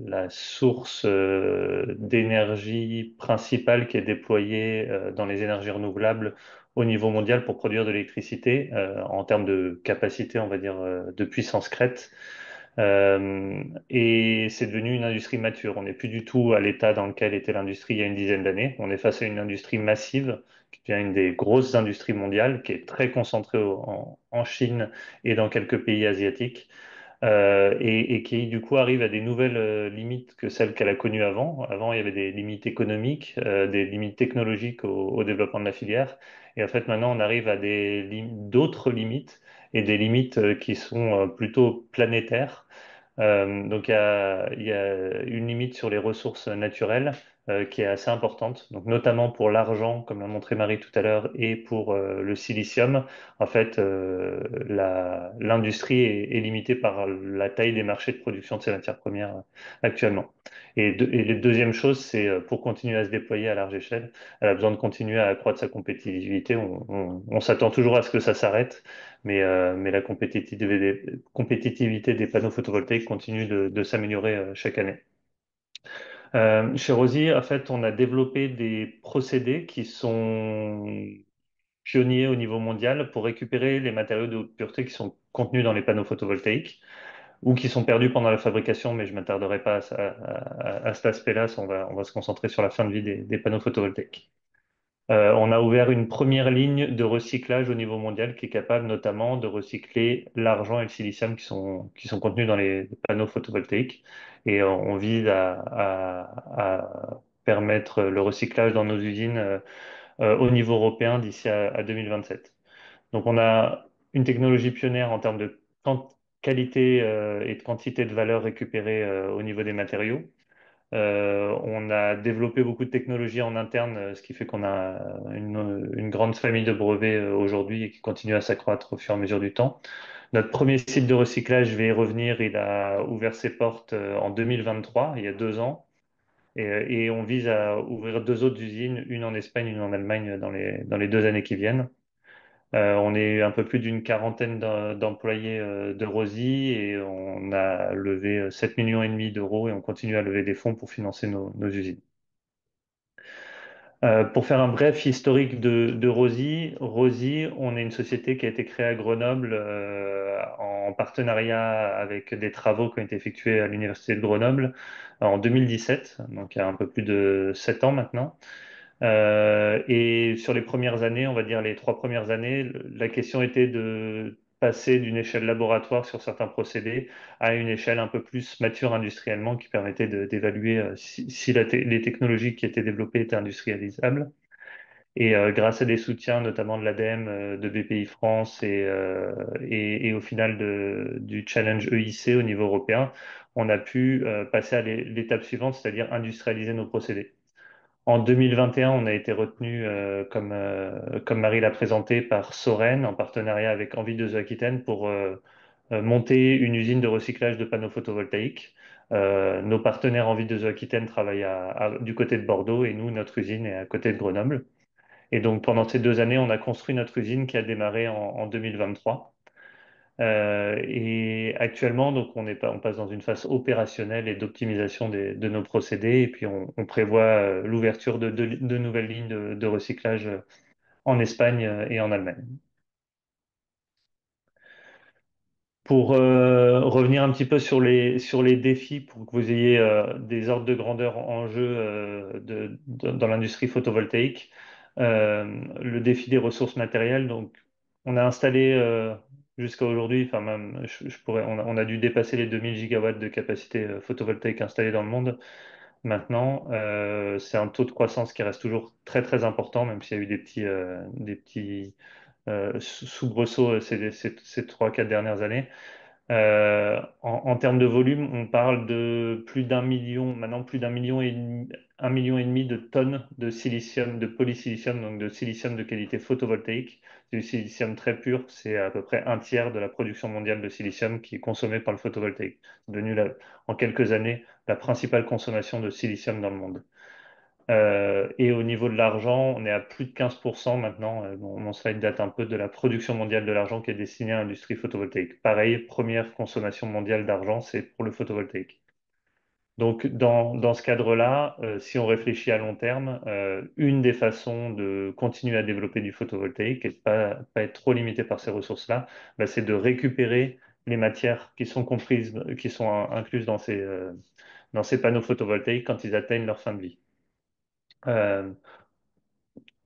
la source d'énergie principale qui est déployée dans les énergies renouvelables au niveau mondial pour produire de l'électricité en termes de capacité, on va dire, de puissance crête. Et c'est devenu une industrie mature. On n'est plus du tout à l'état dans lequel était l'industrie il y a une dizaine d'années. On est face à une industrie massive, qui devient une des grosses industries mondiales, qui est très concentrée en Chine et dans quelques pays asiatiques, et qui du coup arrive à des nouvelles limites que celles qu'elle a connues avant. Avant, il y avait des limites économiques, des limites technologiques au développement de la filière. Et en fait, maintenant, on arrive à d'autres limites et des limites qui sont plutôt planétaires. Donc il y a une limite sur les ressources naturelles qui est assez importante, donc notamment pour l'argent, comme l'a montré Marie tout à l'heure, et pour le silicium. En fait, l'industrie est limitée par la taille des marchés de production de ces matières premières actuellement. Et la deuxième chose, c'est pour continuer à se déployer à large échelle, elle a besoin de continuer à accroître sa compétitivité. On s'attend toujours à ce que ça s'arrête, mais la compétitivité des panneaux photovoltaïques continue de s'améliorer chaque année. Chez Rosy, en fait, on a développé des procédés qui sont pionniers au niveau mondial pour récupérer les matériaux de haute pureté qui sont contenus dans les panneaux photovoltaïques ou qui sont perdus pendant la fabrication, mais je ne m'attarderai pas à cet aspect-là, on va se concentrer sur la fin de vie des panneaux photovoltaïques. On a ouvert une première ligne de recyclage au niveau mondial qui est capable notamment de recycler l'argent et le silicium qui sont contenus dans les panneaux photovoltaïques. Et on vise à permettre le recyclage dans nos usines au niveau européen d'ici à 2027. Donc on a une technologie pionnière en termes de qualité et de quantité de valeur récupérée au niveau des matériaux. On a développé beaucoup de technologies en interne, ce qui fait qu'on a une grande famille de brevets aujourd'hui et qui continue à s'accroître au fur et à mesure du temps. Notre premier site de recyclage, je vais y revenir, il a ouvert ses portes en 2023, il y a 2 ans. Et on vise à ouvrir deux autres usines, une en Espagne, une en Allemagne dans les 2 années qui viennent. On est un peu plus d'une quarantaine d'employés de Rosy et on a levé 7,5 millions d'euros et on continue à lever des fonds pour financer nos usines. Pour faire un bref historique de Rosy, Rosy, on est une société qui a été créée à Grenoble en partenariat avec des travaux qui ont été effectués à l'Université de Grenoble en 2017, donc il y a un peu plus de 7 ans maintenant. Et sur les premières années, on va dire les 3 premières années, la question était de passer d'une échelle laboratoire sur certains procédés à une échelle un peu plus mature industriellement qui permettait d'évaluer si les technologies qui étaient développées étaient industrialisables. Et grâce à des soutiens, notamment de l'ADEME, de BPI France et au final du challenge EIC au niveau européen, on a pu passer à l'étape suivante, c'est-à-dire industrialiser nos procédés. En 2021, on a été retenu, comme Marie l'a présenté, par Soren en partenariat avec Envie de Aquitaine pour monter une usine de recyclage de panneaux photovoltaïques. Nos partenaires Envie de Aquitaine travaillent du côté de Bordeaux et nous, notre usine est à côté de Grenoble. Et donc pendant ces 2 années, on a construit notre usine qui a démarré en 2023. Et actuellement, donc on passe dans une phase opérationnelle et d'optimisation de nos procédés. Et puis, on prévoit l'ouverture de nouvelles lignes de recyclage en Espagne et en Allemagne. Pour revenir un petit peu sur les défis, pour que vous ayez des ordres de grandeur en jeu dans l'industrie photovoltaïque, le défi des ressources matérielles. Donc, on a installé jusqu'à aujourd'hui, enfin même, on a dû dépasser les 2000 gigawatts de capacité photovoltaïque installée dans le monde. Maintenant, c'est un taux de croissance qui reste toujours très très important, même s'il y a eu des petits soubresauts ces 3, 4 dernières années. En termes de volume, on parle de plus d'un million, maintenant plus d'un million et 1,5 million de tonnes de silicium, de polysilicium, donc de silicium de qualité photovoltaïque. C'est du silicium très pur, c'est à peu près un tiers de la production mondiale de silicium qui est consommée par le photovoltaïque. C'est devenu en quelques années la principale consommation de silicium dans le monde. Et au niveau de l'argent, on est à plus de 15% maintenant. Mon slide date un peu de la production mondiale de l'argent qui est destinée à l'industrie photovoltaïque. Pareil, première consommation mondiale d'argent, c'est pour le photovoltaïque. Donc, dans ce cadre-là, si on réfléchit à long terme, une des façons de continuer à développer du photovoltaïque et de pas être trop limité par ces ressources-là, bah, c'est de récupérer les matières qui sont comprises, qui sont incluses dans ces panneaux photovoltaïques quand ils atteignent leur fin de vie. Euh,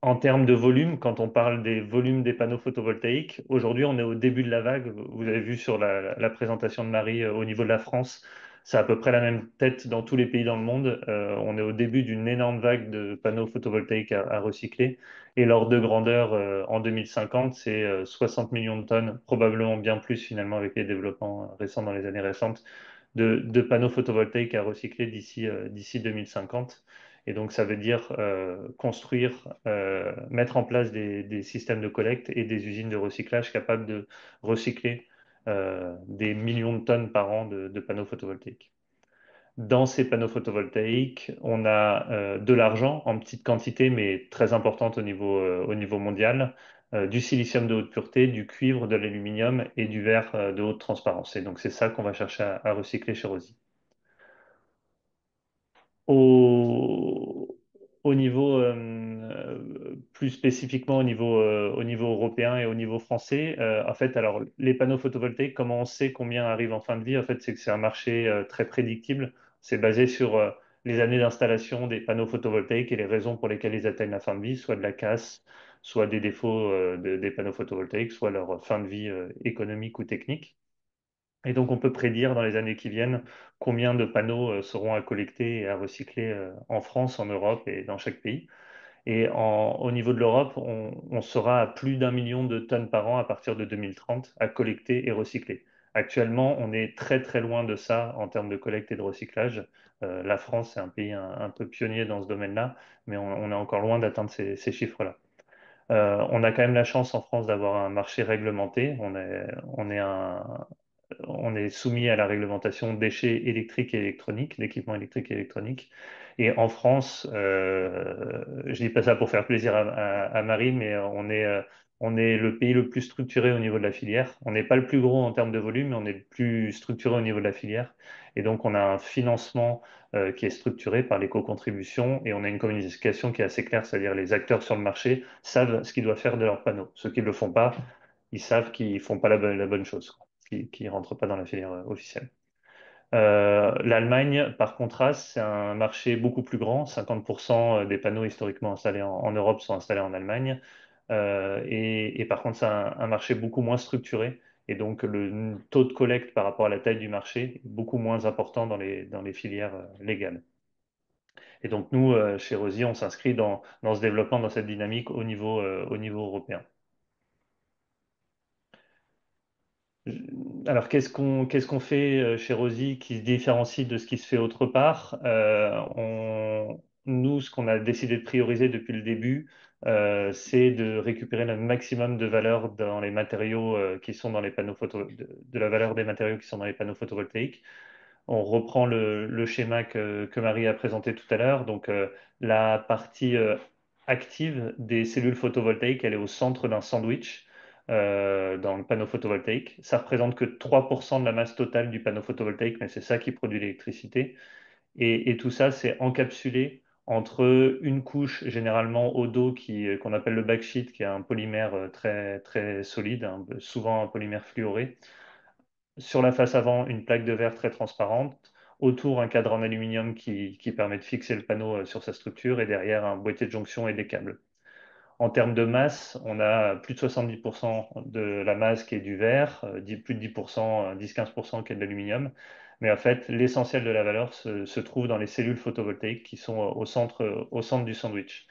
En termes de volume, quand on parle des volumes des panneaux photovoltaïques, aujourd'hui on est au début de la vague. Vous avez vu sur la présentation de Marie au niveau de la France, c'est à peu près la même tête dans tous les pays dans le monde. On est au début d'une énorme vague de panneaux photovoltaïques à recycler. Et l'ordre de grandeur en 2050, c'est 60 millions de tonnes, probablement bien plus finalement avec les développements récents dans les années récentes, de panneaux photovoltaïques à recycler d'ici 2050. Et donc, ça veut dire construire, mettre en place des systèmes de collecte et des usines de recyclage capables de recycler des millions de tonnes par an de panneaux photovoltaïques. Dans ces panneaux photovoltaïques, on a de l'argent en petite quantité, mais très importante au niveau mondial, du silicium de haute pureté, du cuivre, de l'aluminium et du verre de haute transparence. Et donc, c'est ça qu'on va chercher à recycler chez Rosy. Au, au niveau, plus spécifiquement au niveau européen et au niveau français, en fait, alors les panneaux photovoltaïques, comment on sait combien arrivent en fin de vie? En fait, c'est que c'est un marché très prédictible. C'est basé sur les années d'installation des panneaux photovoltaïques et les raisons pour lesquelles ils atteignent la fin de vie, soit de la casse, soit des défauts des panneaux photovoltaïques, soit leur fin de vie économique ou technique. Et donc, on peut prédire dans les années qui viennent combien de panneaux seront à collecter et à recycler en France, en Europe et dans chaque pays. Et au niveau de l'Europe, on sera à plus d'1 million de tonnes par an à partir de 2030 à collecter et recycler. Actuellement, on est très très loin de ça en termes de collecte et de recyclage. La France est un pays un peu pionnier dans ce domaine-là, mais on est encore loin d'atteindre ces chiffres-là. On a quand même la chance en France d'avoir un marché réglementé. On est soumis à la réglementation déchets électriques et électroniques, d'équipements électriques et électroniques. Et en France, je dis pas ça pour faire plaisir à Marie, mais on est le pays le plus structuré au niveau de la filière. On n'est pas le plus gros en termes de volume, mais on est le plus structuré au niveau de la filière. Et donc, on a un financement qui est structuré par l'éco-contribution et on a une communication qui est assez claire, c'est-à-dire les acteurs sur le marché savent ce qu'ils doivent faire de leurs panneaux. Ceux qui ne le font pas, ils savent qu'ils font pas la bonne chose, quoi, qui rentrent pas dans la filière officielle. L'Allemagne, par contraste, c'est un marché beaucoup plus grand. 50% des panneaux historiquement installés en Europe sont installés en Allemagne. Et par contre, c'est un marché beaucoup moins structuré. Et donc, le taux de collecte par rapport à la taille du marché est beaucoup moins important dans les filières légales. Et donc, nous, chez Rosy, on s'inscrit dans ce développement, dans cette dynamique au niveau européen. Alors, qu'est-ce qu'on fait chez Rosy qui se différencie de ce qui se fait autre part? Nous, ce qu'on a décidé de prioriser depuis le début, c'est de récupérer le maximum de valeur dans les matériaux qui sont dans les panneaux de la valeur des matériaux qui sont dans les panneaux photovoltaïques. On reprend le schéma que Marie a présenté tout à l'heure. Donc, la partie active des cellules photovoltaïques, elle est au centre d'un sandwich dans le panneau photovoltaïque. Ça représente que 3% de la masse totale du panneau photovoltaïque, mais c'est ça qui produit l'électricité. Et tout ça, c'est encapsulé entre une couche généralement au dos qu'on appelle le backsheet, qui est un polymère très, très solide, souvent un polymère fluoré. Sur la face avant, une plaque de verre très transparente. Autour, un cadre en aluminium qui permet de fixer le panneau sur sa structure. Et derrière, un boîtier de jonction et des câbles. En termes de masse, on a plus de 70% de la masse qui est du verre, plus de 10%, 10-15% qui est de l'aluminium. Mais en fait, l'essentiel de la valeur se trouve dans les cellules photovoltaïques qui sont au centre du sandwich.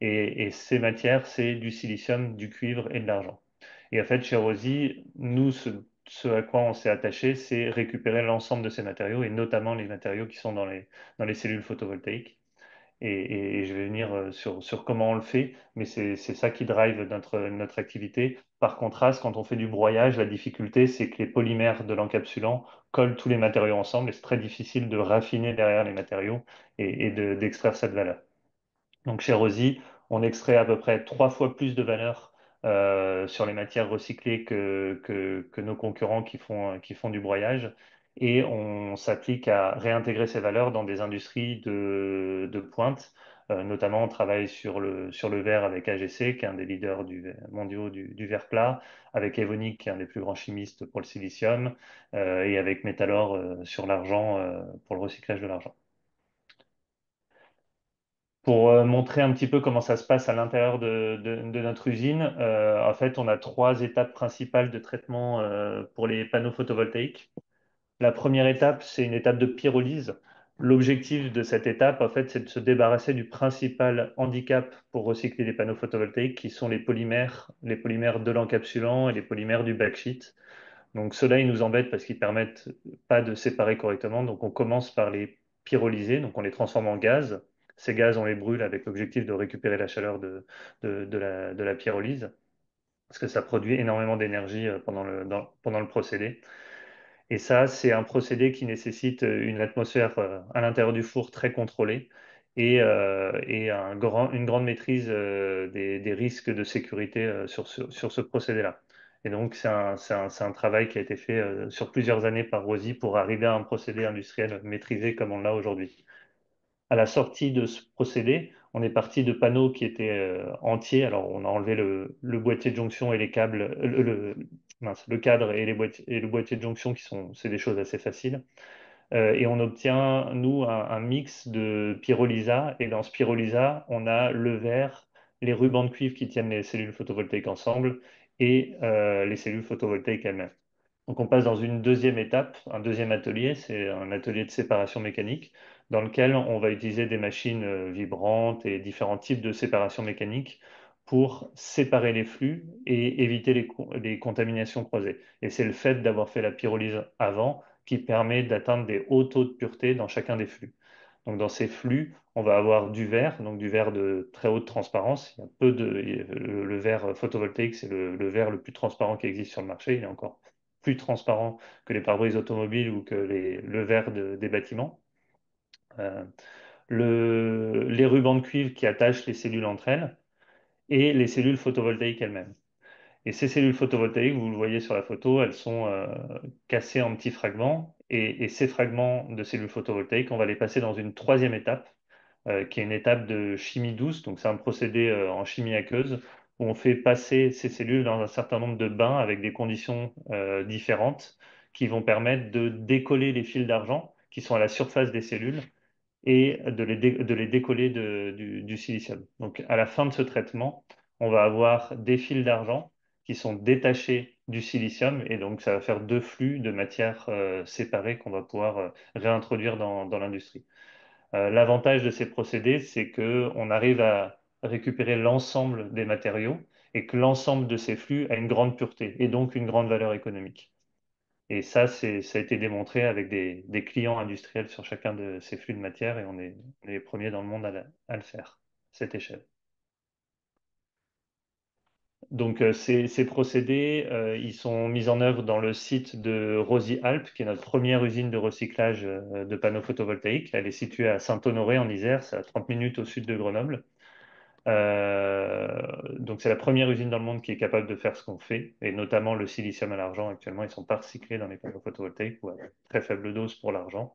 Et ces matières, c'est du silicium, du cuivre et de l'argent. Et en fait, chez Rosy, nous, ce à quoi on s'est attaché, c'est récupérer l'ensemble de ces matériaux et notamment les matériaux qui sont dans les cellules photovoltaïques. Et je vais venir sur comment on le fait, mais c'est ça qui drive notre activité. Par contraste, quand on fait du broyage, la difficulté, c'est que les polymères de l'encapsulant collent tous les matériaux ensemble et c'est très difficile de raffiner derrière les matériaux d'extraire cette valeur. Donc chez Rosy, on extrait à peu près 3 fois plus de valeur sur les matières recyclées que nos concurrents qui font du broyage. Et on s'applique à réintégrer ces valeurs dans des industries de pointe. Notamment, on travaille sur le verre avec AGC, qui est un des leaders mondiaux du verre plat, avec Evonik, qui est un des plus grands chimistes pour le silicium, et avec Metalor sur l'argent, pour le recyclage de l'argent. Pour montrer un petit peu comment ça se passe à l'intérieur de notre usine, en fait, on a 3 étapes principales de traitement pour les panneaux photovoltaïques. La première étape, c'est une étape de pyrolyse. L'objectif de cette étape, en fait, c'est de se débarrasser du principal handicap pour recycler les panneaux photovoltaïques, qui sont les polymères de l'encapsulant et les polymères du backsheet. Donc ceux-là, ils nous embêtent parce qu'ils permettent pas de séparer correctement. Donc on commence par les pyrolyser, donc on les transforme en gaz. Ces gaz, on les brûle avec l'objectif de récupérer la chaleur de la pyrolyse, parce que ça produit énormément d'énergie pendant le procédé. Et ça, c'est un procédé qui nécessite une atmosphère à l'intérieur du four très contrôlée et une grande maîtrise des risques de sécurité sur ce procédé-là. Et donc, c'est un travail qui a été fait sur plusieurs années par Rosy pour arriver à un procédé industriel maîtrisé comme on l'a aujourd'hui. À la sortie de ce procédé, on est parti de panneaux qui étaient entiers. Alors, on a enlevé le boîtier de jonction et les câbles, mince, le cadre et et le boîtier de jonction c'est des choses assez faciles. Et on obtient, nous, un mix de pyrolysa. Et dans ce pyrolysa, on a le verre, les rubans de cuivre qui tiennent les cellules photovoltaïques ensemble et les cellules photovoltaïques elles-mêmes. Donc on passe dans une deuxième étape, un deuxième atelier, c'est un atelier de séparation mécanique dans lequel on va utiliser des machines vibrantes et différents types de séparation mécanique pour séparer les flux et éviter les contaminations croisées. Et c'est le fait d'avoir fait la pyrolyse avant qui permet d'atteindre des hauts taux de pureté dans chacun des flux. Donc dans ces flux, on va avoir du verre, donc du verre de très haute transparence. Il y a le verre photovoltaïque, c'est le verre le plus transparent qui existe sur le marché. Il est encore plus transparent que les pare-brises automobiles ou que le verre des bâtiments. Euh, les rubans de cuivre qui attachent les cellules entre elles et les cellules photovoltaïques elles-mêmes. Et ces cellules photovoltaïques, vous le voyez sur la photo, elles sont cassées en petits fragments. Et ces fragments de cellules photovoltaïques, on va les passer dans une troisième étape, qui est une étape de chimie douce. Donc c'est un procédé en chimie aqueuse où on fait passer ces cellules dans un certain nombre de bains avec des conditions différentes qui vont permettre de décoller les fils d'argent qui sont à la surface des cellules et de les décoller du silicium. Donc, à la fin de ce traitement, on va avoir des fils d'argent qui sont détachés du silicium et donc ça va faire 2 flux de matières séparées qu'on va pouvoir réintroduire dans l'industrie. L'avantage de ces procédés, c'est qu'on arrive à récupérer l'ensemble des matériaux et que l'ensemble de ces flux a une grande pureté et donc une grande valeur économique. Et ça, ça a été démontré avec des clients industriels sur chacun de ces flux de matière et on est les premiers dans le monde à le faire, cette échelle. Donc, ces procédés, ils sont mis en œuvre dans le site de Rosy Alpes, qui est notre première usine de recyclage de panneaux photovoltaïques. Elle est située à Saint-Honoré en Isère, c'est à 30 minutes au sud de Grenoble. Donc c'est la première usine dans le monde qui est capable de faire ce qu'on fait, et notamment le silicium à l'argent. Actuellement, ils sont pas recyclés dans les panneaux photovoltaïques ou à très faible dose pour l'argent.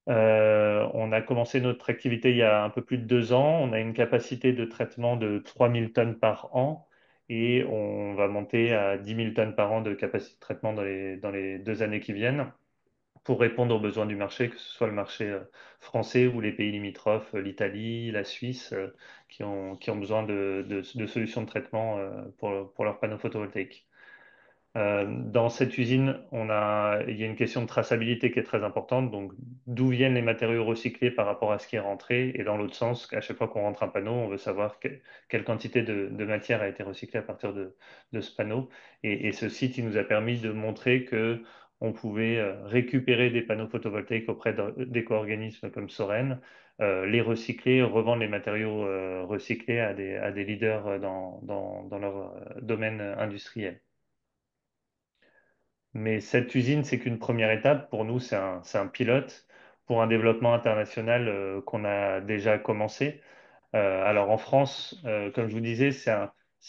On a commencé notre activité il y a un peu plus de 2 ans. On a une capacité de traitement de 3000 tonnes par an et on va monter à 10 000 tonnes par an de capacité de traitement dans les 2 années qui viennent pour répondre aux besoins du marché, que ce soit le marché français ou les pays limitrophes, l'Italie, la Suisse, qui ont besoin de solutions de traitement pour leurs panneaux photovoltaïques. Dans cette usine, il y a une question de traçabilité qui est très importante. Donc, d'où viennent les matériaux recyclés par rapport à ce qui est rentré? Et dans l'autre sens, à chaque fois qu'on rentre un panneau, on veut savoir quelle quantité de matière a été recyclée à partir de ce panneau. Et ce site, il nous a permis de montrer que on pouvait récupérer des panneaux photovoltaïques auprès d'éco-organismes comme Soren, les recycler, revendre les matériaux recyclés à des leaders dans leur domaine industriel. Mais cette usine, c'est qu'une première étape. Pour nous, c'est un pilote pour un développement international qu'on a déjà commencé. Alors en France, comme je vous disais, c'est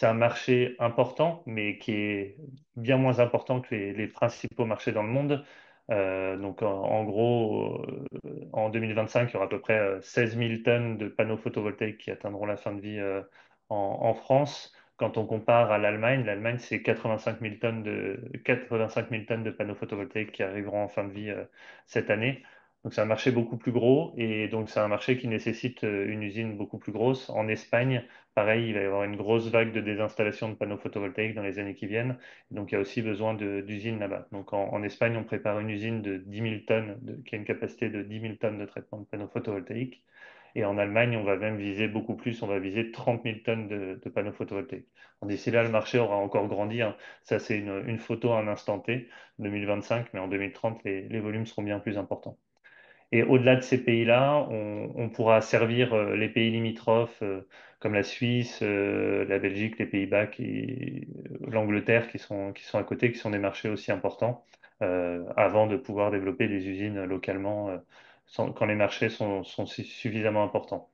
un marché important, mais qui est bien moins important que les principaux marchés dans le monde. Donc en gros, en 2025, il y aura à peu près 16 000 tonnes de panneaux photovoltaïques qui atteindront la fin de vie en France. Quand on compare à l'Allemagne, l'Allemagne, c'est 85 000 tonnes de panneaux photovoltaïques qui arriveront en fin de vie cette année. Donc c'est un marché beaucoup plus gros et donc c'est un marché qui nécessite une usine beaucoup plus grosse. En Espagne, pareil, il va y avoir une grosse vague de désinstallation de panneaux photovoltaïques dans les années qui viennent. Donc il y a aussi besoin d'usines là-bas. Donc en Espagne, on prépare une usine de 10 000 tonnes, qui a une capacité de 10 000 tonnes de traitement de panneaux photovoltaïques. Et en Allemagne, on va même viser beaucoup plus, on va viser 30 000 tonnes de panneaux photovoltaïques. D'ici là, le marché aura encore grandi, hein. Ça, c'est une photo à un instant T, 2025, mais en 2030, les volumes seront bien plus importants. Et au-delà de ces pays-là, on pourra servir les pays limitrophes comme la Suisse, la Belgique, les Pays-Bas, l'Angleterre qui sont à côté, qui sont des marchés aussi importants, avant de pouvoir développer des usines localement quand les marchés sont suffisamment importants.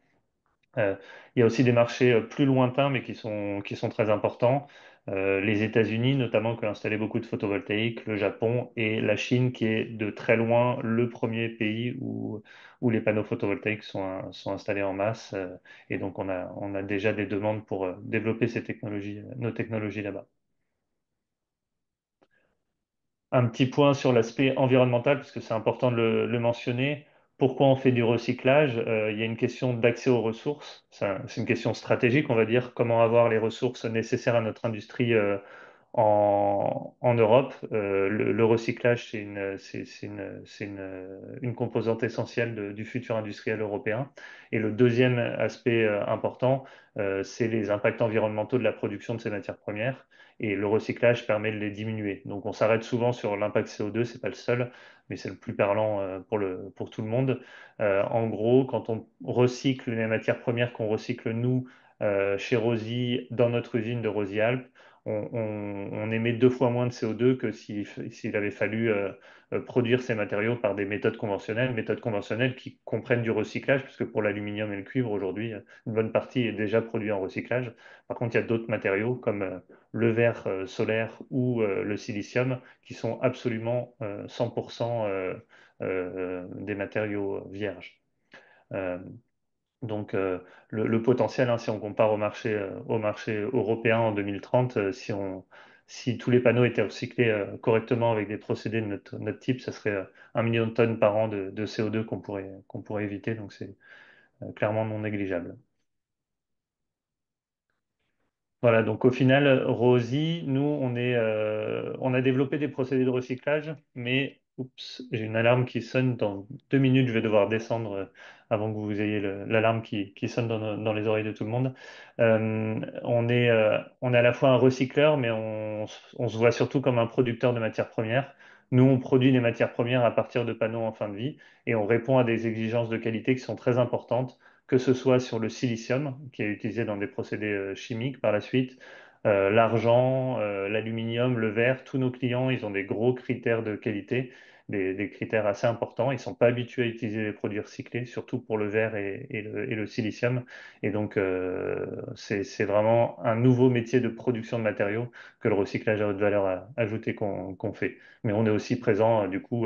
Euh, il y a aussi des marchés plus lointains, mais qui sont très importants. Les États-Unis, notamment, qui ont installé beaucoup de photovoltaïques, le Japon et la Chine, qui est de très loin le premier pays où les panneaux photovoltaïques sont installés en masse. Et donc, on a déjà des demandes pour développer ces technologies, nos technologies là-bas. Un petit point sur l'aspect environnemental, parce que c'est important de le mentionner. Pourquoi on fait du recyclage? Il y a une question d'accès aux ressources. C'est une question stratégique, on va dire. Comment avoir les ressources nécessaires à notre industrie en Europe? Le recyclage, c'est une composante essentielle du futur industriel européen. Et le deuxième aspect important, c'est les impacts environnementaux de la production de ces matières premières et le recyclage permet de les diminuer. Donc on s'arrête souvent sur l'impact CO2, c'est pas le seul, mais c'est le plus parlant pour tout le monde. En gros, quand on recycle les matières premières qu'on recycle nous chez Rosy, dans notre usine de Rosy-Alpes, on émet 2 fois moins de CO2 que s'il avait fallu produire ces matériaux par des méthodes conventionnelles qui comprennent du recyclage, puisque pour l'aluminium et le cuivre, aujourd'hui, une bonne partie est déjà produite en recyclage. Par contre, il y a d'autres matériaux comme le verre solaire ou le silicium, qui sont absolument 100% des matériaux vierges. Euh, donc le potentiel, hein, si on compare au marché européen en 2030, si tous les panneaux étaient recyclés correctement avec des procédés de notre type, ça serait 1 million de tonnes par an de CO2 qu'on pourrait éviter. Donc c'est clairement non négligeable. Voilà, donc au final, Rosie, nous, on a développé des procédés de recyclage, mais oups, j'ai une alarme qui sonne dans 2 minutes, je vais devoir descendre avant que vous ayez l'alarme qui sonne dans les oreilles de tout le monde. On est à la fois un recycleur, mais on se voit surtout comme un producteur de matières premières. Nous, on produit des matières premières à partir de panneaux en fin de vie et on répond à des exigences de qualité qui sont très importantes que ce soit sur le silicium, qui est utilisé dans des procédés chimiques par la suite, l'argent, l'aluminium, le verre, tous nos clients, ils ont des gros critères de qualité, des critères assez importants. Ils ne sont pas habitués à utiliser des produits recyclés, surtout pour le verre et le silicium. Et donc, c'est vraiment un nouveau métier de production de matériaux que le recyclage à haute valeur ajoutée qu'on fait. Mais on est aussi présent, du coup,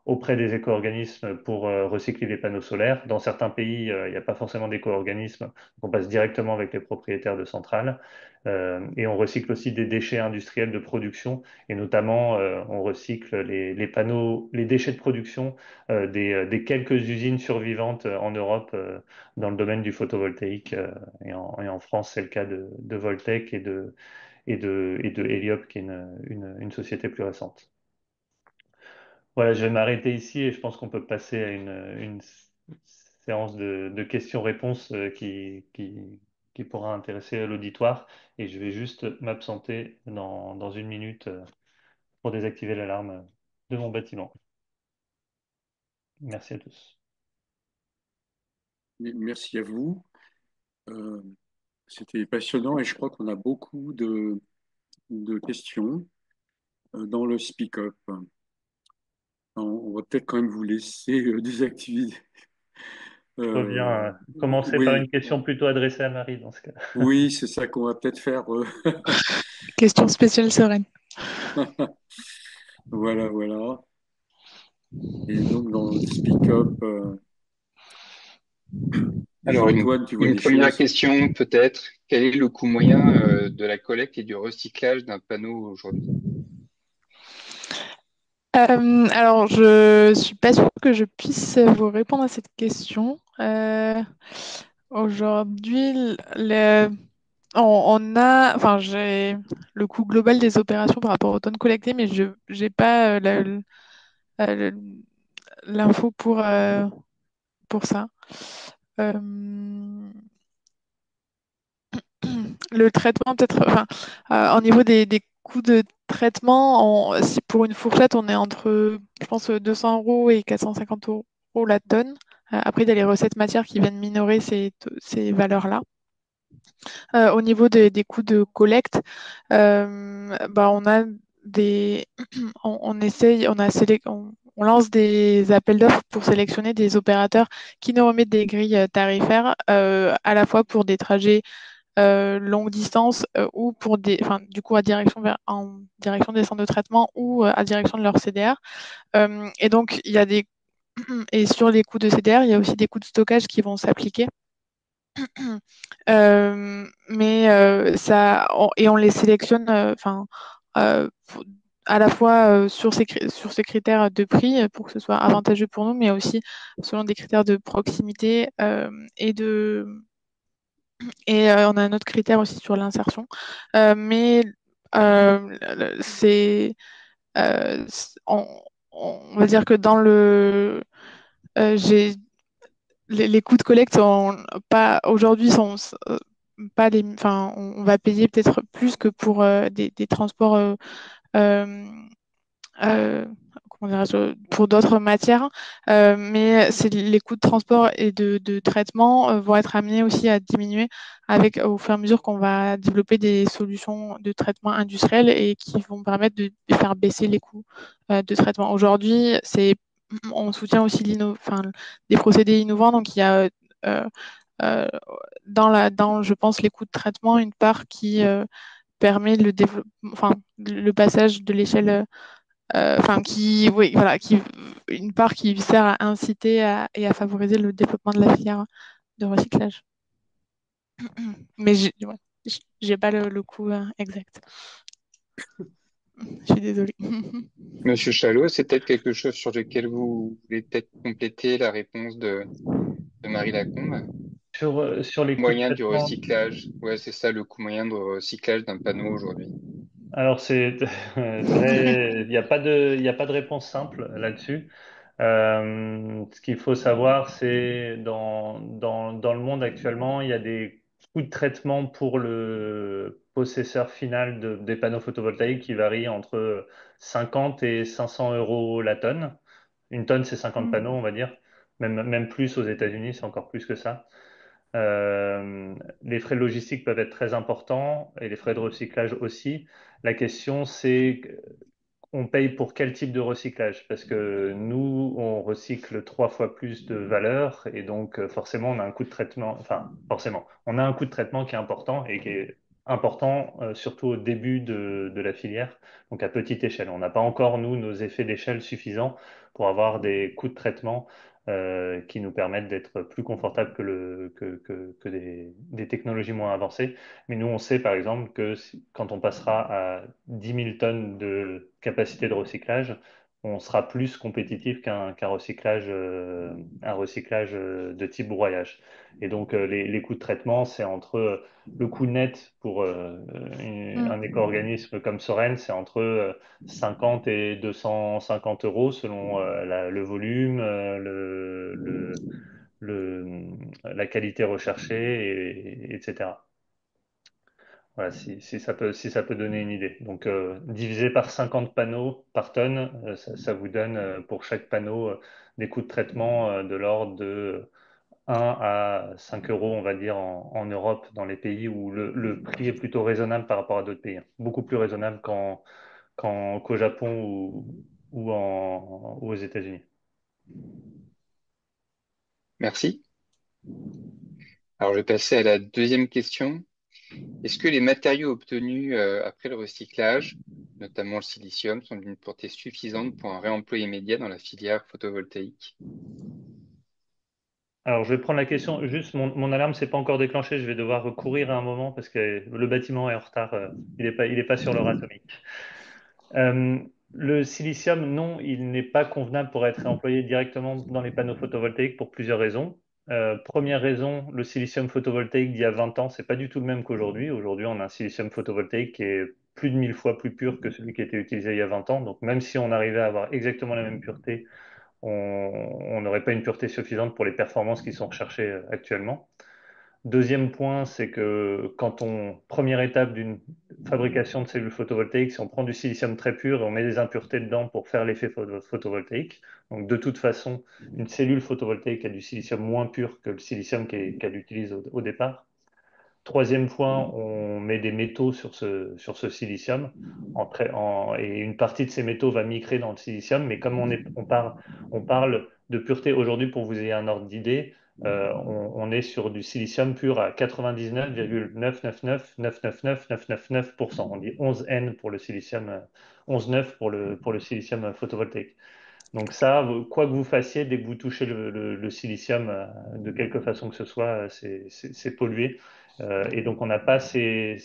auprès des éco-organismes pour recycler les panneaux solaires. Dans certains pays, il n'y a pas forcément d'éco-organismes, donc on passe directement avec les propriétaires de centrales. Et on recycle aussi des déchets industriels de production, et notamment on recycle les panneaux, les déchets de production des quelques usines survivantes en Europe dans le domaine du photovoltaïque. Et en France, c'est le cas de Voltec et de Heliop, qui est une société plus récente. Voilà, je vais m'arrêter ici et je pense qu'on peut passer à une séance de questions-réponses qui pourra intéresser l'auditoire. Et je vais juste m'absenter dans 1 minute pour désactiver l'alarme de mon bâtiment. Merci à tous. Merci à vous. Euh, C'était passionnant et je crois qu'on a beaucoup de questions dans le speak-up. On va peut-être quand même vous laisser désactiver Je veux bien commencer par Oui, une question plutôt adressée à Marie dans ce cas. oui, c'est ça qu'on va peut-être faire. Question spéciale sereine. Voilà, voilà. Et donc, dans le Speak Up, Alors, Antoine, tu vois une des première choses. question peut-être. Quel est le coût moyen de la collecte et du recyclage d'un panneau aujourd'hui? Alors, je suis pas sûre que je puisse vous répondre à cette question. Aujourd'hui, on a, enfin, j'ai le coût global des opérations par rapport aux tonnes collectées, mais je n'ai pas euh, l'info pour ça. Euh, le traitement, peut-être, enfin, au niveau des coûts de traitement, si pour une fourchette, on est entre, je pense, 200 euros et 450 euros la tonne. Après, il y a les recettes matières qui viennent minorer ces valeurs-là. Au niveau des coûts de collecte, bah, on a des, on essaye, on lance des appels d'offres pour sélectionner des opérateurs qui nous remettent des grilles tarifaires, à la fois pour des trajets longue distance ou pour enfin, du coup, en direction des centres de traitement ou à direction de leur CDR. Et donc, il y a et sur les coûts de CDR, il y a aussi des coûts de stockage qui vont s'appliquer. Mais et on les sélectionne, enfin, à la fois sur ces critères de prix pour que ce soit avantageux pour nous, mais aussi selon des critères de proximité et on a un autre critère aussi sur l'insertion. Mais c'est on, on va dire que dans j'ai les coûts de collecte sont pas aujourd'hui sont pas les, enfin, on va payer peut-être plus que pour des transports euh, euh, comment dirais-je, pour d'autres matières, mais les coûts de transport et de traitement vont être amenés aussi à diminuer au fur et à mesure qu'on va développer des solutions de traitement industriel et qui vont permettre de faire baisser les coûts de traitement. Aujourd'hui, on soutient aussi enfin, des procédés innovants, donc il y a euh, euh, je pense, les coûts de traitement, une part qui permet enfin, le passage de l'échelle, enfin, oui, voilà, une part qui sert à inciter et à favoriser le développement de la filière de recyclage. Mais ouais, j'ai pas le coût exact. Je suis désolée. Monsieur Chalot, c'est peut-être quelque chose sur lequel vous voulez peut-être compléter la réponse de Marie Lacombe? Sur les coûts de Moyen du traitement, recyclage. Ouais, c'est ça le coût moyen de recyclage d'un panneau aujourd'hui. alors c'est très, il y a pas de réponse simple là-dessus. Ce qu'il faut savoir, c'est dans le monde actuellement, il y a des coûts de traitement pour le possesseur final des panneaux photovoltaïques qui varient entre 50 et 500 euros la tonne. Une tonne, c'est 50 panneaux, on va dire. Même plus aux États-Unis, c'est encore plus que ça. Les frais de logistique peuvent être très importants et les frais de recyclage aussi. La question, c'est on paye pour quel type de recyclage? Parce que nous, on recycle 3 fois plus de valeur et donc forcément, on a un coût de traitement, enfin, forcément, on a un coût de traitement qui est important et qui est important surtout au début de la filière, donc à petite échelle. On n'a pas encore, nous, nos effets d'échelle suffisants pour avoir des coûts de traitement qui nous permettent d'être plus confortables que des technologies moins avancées. Mais nous, on sait par exemple que quand on passera à 10 000 tonnes de capacité de recyclage, on sera plus compétitif qu'un recyclage, un recyclage de type broyage. Et donc, les coûts de traitement, c'est entre le coût net pour un éco-organisme comme Soren, c'est entre 50 et 250 euros selon le volume, le- la qualité recherchée, etc. Voilà, si ça peut donner une idée. Donc, divisé par 50 panneaux par tonne, ça vous donne pour chaque panneau des coûts de traitement de l'ordre de 1 à 5 euros, on va dire, en Europe, dans les pays où le prix est plutôt raisonnable par rapport à d'autres pays, hein. Beaucoup plus raisonnable qu'au Japon ou aux États-Unis. Merci. Alors, je vais passer à la deuxième question. Est-ce que les matériaux obtenus après le recyclage, notamment le silicium, sont d'une pureté suffisante pour un réemploi immédiat dans la filière photovoltaïque? Alors, je vais prendre la question. Juste, mon alarme s'est pas encore déclenchée. Je vais devoir courir à un moment parce que le bâtiment est en retard. Il est pas sur l'heure atomique. Euh, le silicium, non, il n'est pas convenable pour être réemployé directement dans les panneaux photovoltaïques pour plusieurs raisons. Première raison, le silicium photovoltaïque d'il y a 20 ans, c'est pas du tout le même qu'aujourd'hui. Aujourd'hui, on a un silicium photovoltaïque qui est plus de 1000 fois plus pur que celui qui était utilisé il y a 20 ans. Donc, même si on arrivait à avoir exactement la même pureté, on n'aurait pas une pureté suffisante pour les performances qui sont recherchées actuellement. Deuxième point, c'est que première étape d'une fabrication de cellules photovoltaïques, si on prend du silicium très pur et on met des impuretés dedans pour faire l'effet photovoltaïque, donc de toute façon, une cellule photovoltaïque a du silicium moins pur que le silicium qu'elle utilise au départ. Troisième point, on met des métaux sur ce silicium et une partie de ces métaux va migrer dans le silicium, mais comme on parle de pureté aujourd'hui, pour vous ayez un ordre d'idée, on est sur du silicium pur à 99,99999999%. On dit 11N pour le silicium, 11,9 pour le silicium photovoltaïque. Donc ça, quoi que vous fassiez, dès que vous touchez le silicium, de quelque façon que ce soit, c'est pollué. Et donc on n'a pas ces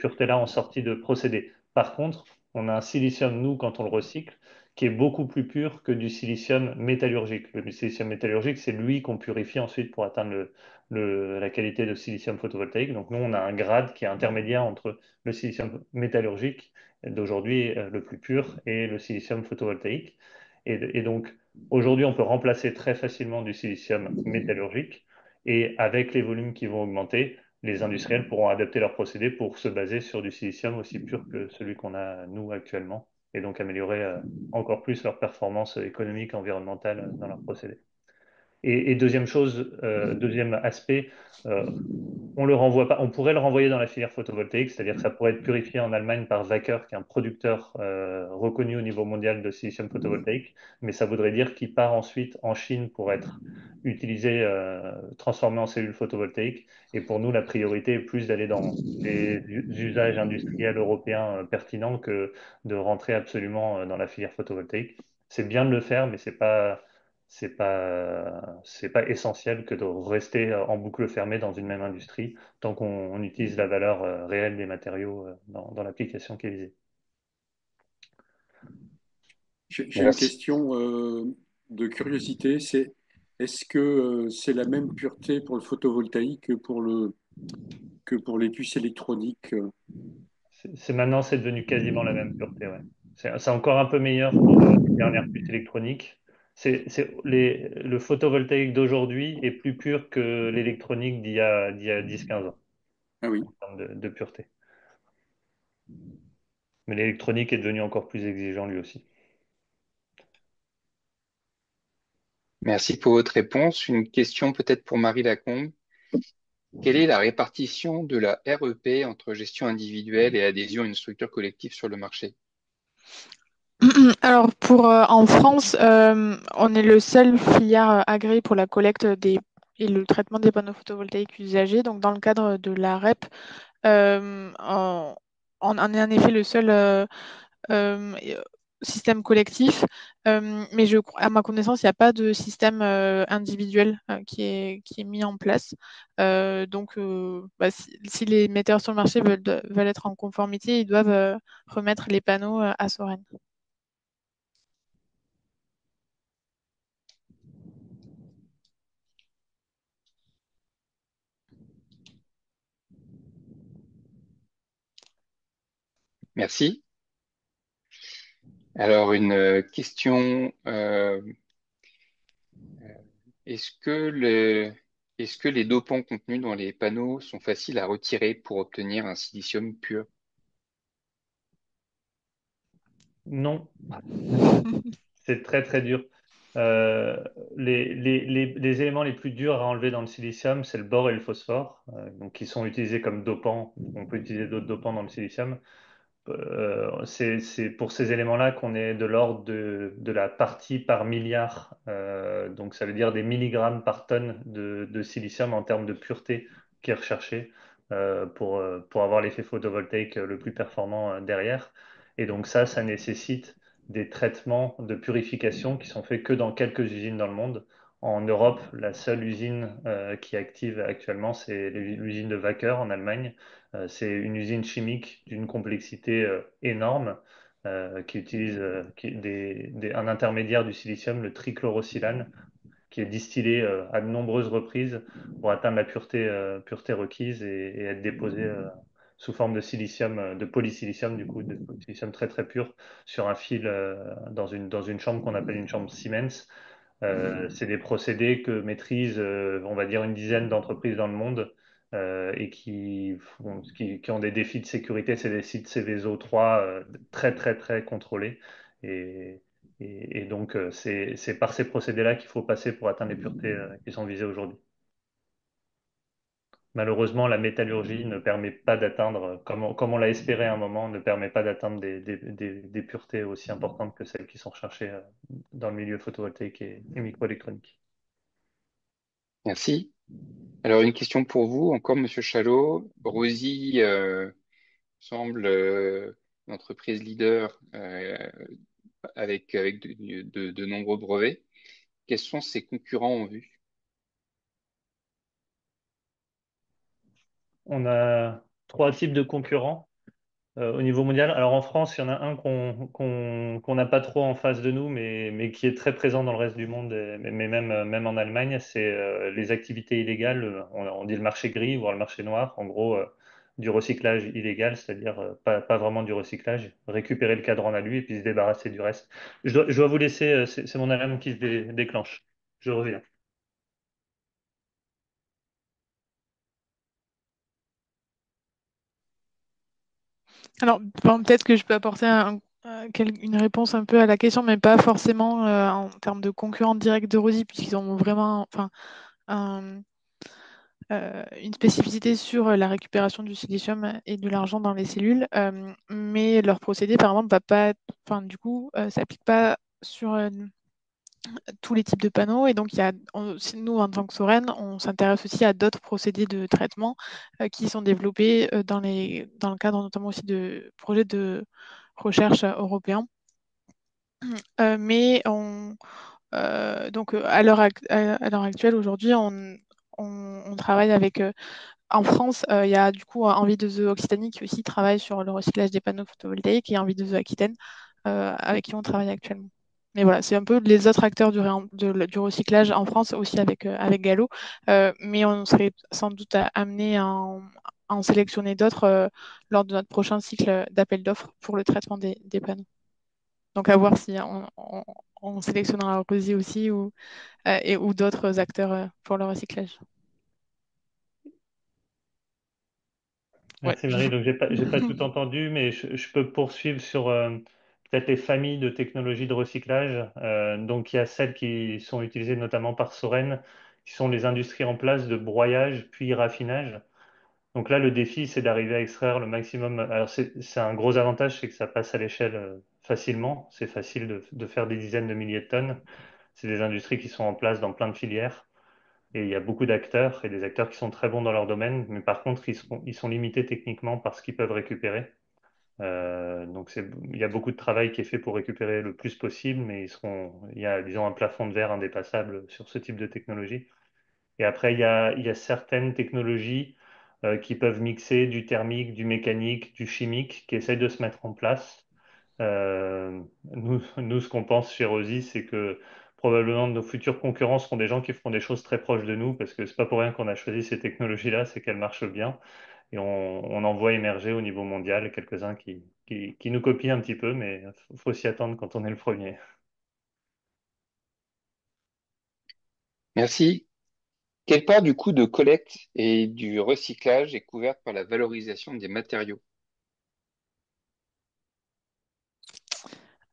puretés-là en sortie de procédé. Par contre, on a un silicium, nous, quand on le recycle, qui est beaucoup plus pur que du silicium métallurgique. Le silicium métallurgique, c'est lui qu'on purifie ensuite pour atteindre la qualité de silicium photovoltaïque. Donc nous, on a un grade qui est intermédiaire entre le silicium métallurgique d'aujourd'hui, le plus pur, et le silicium photovoltaïque. Et donc, aujourd'hui, on peut remplacer très facilement du silicium métallurgique. Et avec les volumes qui vont augmenter, les industriels pourront adapter leurs procédés pour se baser sur du silicium aussi pur que celui qu'on a, nous, actuellement, et donc améliorer encore plus leur performance économique, environnementale dans leurs procédés. Et deuxième chose, deuxième aspect, euh, on le renvoie pas, on pourrait le renvoyer dans la filière photovoltaïque, c'est-à-dire que ça pourrait être purifié en Allemagne par Wacker, qui est un producteur reconnu au niveau mondial de silicium photovoltaïque, mais ça voudrait dire qu'il part ensuite en Chine pour être utilisé, transformé en cellules photovoltaïques. Et pour nous, la priorité est plus d'aller dans des usages industriels européens pertinents que de rentrer absolument dans la filière photovoltaïque. C'est bien de le faire, mais c'est pas essentiel que de rester en boucle fermée dans une même industrie tant qu'on utilise la valeur réelle des matériaux dans l'application qui est visée. J'ai une Merci. question de curiosité, c'est est-ce que c'est la même pureté pour le photovoltaïque que pour les puces électroniques? Maintenant, c'est devenu quasiment la même pureté, ouais. C'est encore un peu meilleur pour les dernières puces électroniques. Le photovoltaïque d'aujourd'hui est plus pur que l'électronique d'il y a 10-15 ans Ah oui. en termes de pureté. Mais l'électronique est devenu encore plus exigeant lui aussi. Merci pour votre réponse. Une question peut-être pour Marie Lacombe. Quelle est la répartition de la REP entre gestion individuelle et adhésion à une structure collective sur le marché? Alors, en France, on est le seul filière agréé pour la collecte et le traitement des panneaux photovoltaïques usagés. Donc, dans le cadre de la REP, on est en effet le seul système collectif. Mais à ma connaissance, il n'y a pas de système individuel qui est mis en place. Donc, bah, si les metteurs sur le marché veulent être en conformité, ils doivent remettre les panneaux à Soren. Merci. Alors, une question. Est-ce que est-ce que les dopants contenus dans les panneaux sont faciles à retirer pour obtenir un silicium pur? Non, c'est très très dur. Euh, les éléments les plus durs à enlever dans le silicium, c'est le bore et le phosphore, donc qui sont utilisés comme dopants. On peut utiliser d'autres dopants dans le silicium. c'est pour ces éléments-là qu'on est de l'ordre de la partie par milliard. Donc, ça veut dire des milligrammes par tonne de silicium en termes de pureté qui est recherché pour avoir l'effet photovoltaïque le plus performant derrière. Et donc, ça nécessite des traitements de purification qui sont faits que dans quelques usines dans le monde. En Europe, la seule usine qui est active actuellement, c'est l'usine de Wacker en Allemagne. C'est une usine chimique d'une complexité énorme qui utilise un intermédiaire du silicium, le trichlorosilane, qui est distillé à de nombreuses reprises pour atteindre la pureté requise et être déposé sous forme de silicium, de polysilicium, du coup, de silicium très très pur, sur un fil dans une chambre qu'on appelle une chambre Siemens. C'est des procédés que maîtrisent, on va dire, une dizaine d'entreprises dans le monde et qui ont des défis de sécurité. C'est des sites Céveso 3 très, très, très contrôlés. Et, et donc, c'est par ces procédés-là qu'il faut passer pour atteindre les puretés qui sont visées aujourd'hui. Malheureusement, la métallurgie ne permet pas d'atteindre, comme on l'a espéré à un moment, ne permet pas d'atteindre des puretés aussi importantes que celles qui sont recherchées dans le milieu photovoltaïque et microélectronique. Merci. Alors, une question pour vous, encore, Monsieur Chalot. Rosie semble une entreprise leader avec de nombreux brevets. Quels sont ses concurrents en vue? On a trois types de concurrents au niveau mondial. Alors en France, il y en a un qu'on n'a pas trop en face de nous, mais qui est très présent dans le reste du monde, mais même en Allemagne, c'est les activités illégales. On dit le marché gris, voire le marché noir. En gros, du recyclage illégal, c'est-à-dire pas vraiment du recyclage, récupérer le cadran à lui et puis se débarrasser du reste. Je dois vous laisser, c'est mon alarme qui se déclenche. Je reviens. Alors, bon, peut-être que je peux apporter une réponse un peu à la question, mais pas forcément en termes de concurrents directs de Rosy, puisqu'ils ont vraiment une spécificité sur la récupération du silicium et de l'argent dans les cellules. Mais leur procédé, par exemple, va pas, du coup, s'applique pas sur tous les types de panneaux. Et donc, nous, en tant que Soren, on s'intéresse aussi à d'autres procédés de traitement qui sont développés dans le cadre notamment aussi de projets de recherche européens. Mais donc, à l'heure actuelle, aujourd'hui, on travaille avec... en France, il y a du coup Envie de The Occitanie qui aussi travaille sur le recyclage des panneaux photovoltaïques et Envie de The Aquitaine avec qui on travaille actuellement. Mais voilà, c'est un peu les autres acteurs du recyclage en France, aussi avec Gallo. Mais on serait sans doute amené à en sélectionner d'autres lors de notre prochain cycle d'appel d'offres pour le traitement des panneaux. Donc à voir si on sélectionnera Rosy aussi ou d'autres acteurs pour le recyclage. Ouais, Merci Marie. Donc, j'ai pas tout entendu, mais je peux poursuivre sur peut-être les familles de technologies de recyclage. Donc, il y a celles qui sont utilisées notamment par Soren, qui sont les industries en place de broyage puis raffinage. Donc là, le défi, c'est d'arriver à extraire le maximum. Alors, c'est un gros avantage, c'est que ça passe à l'échelle facilement. C'est facile de faire des dizaines de milliers de tonnes. C'est des industries qui sont en place dans plein de filières. Et il y a beaucoup d'acteurs et des acteurs qui sont très bons dans leur domaine, mais par contre, ils sont limités techniquement par ce qu'ils peuvent récupérer. Donc, il y a beaucoup de travail qui est fait pour récupérer le plus possible, mais il y a, disons, un plafond de verre indépassable sur ce type de technologie. Et après, il y a certaines technologies qui peuvent mixer du thermique, du mécanique, du chimique, qui essayent de se mettre en place. Nous, ce qu'on pense chez Rosy, c'est que probablement nos futurs concurrents seront des gens qui feront des choses très proches de nous, parce que c'est pas pour rien qu'on a choisi ces technologies-là, c'est qu'elles marchent bien. Et on en voit émerger au niveau mondial quelques-uns qui nous copient un petit peu, mais il faut s'y attendre quand on est le premier. Merci. Quelle part du coût de collecte et du recyclage est couverte par la valorisation des matériaux?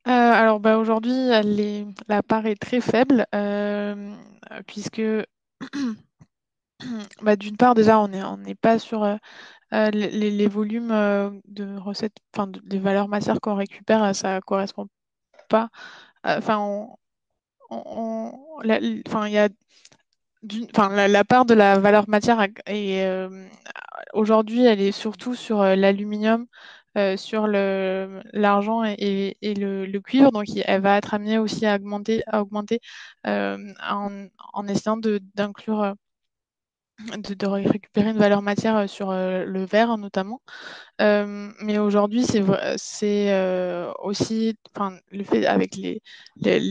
Alors aujourd'hui, la part est très faible puisque d'une part déjà on n'est pas sur les volumes de recettes, enfin des valeurs matières qu'on récupère, ça correspond pas. Enfin, enfin, il y a enfin, la part de la valeur matière est aujourd'hui, elle est surtout sur l'aluminium, sur l'argent et le cuivre. Donc, elle va être amenée aussi à augmenter en essayant d'inclure, de récupérer une valeur matière sur le verre notamment. Mais aujourd'hui, c'est aussi, enfin, le fait avec les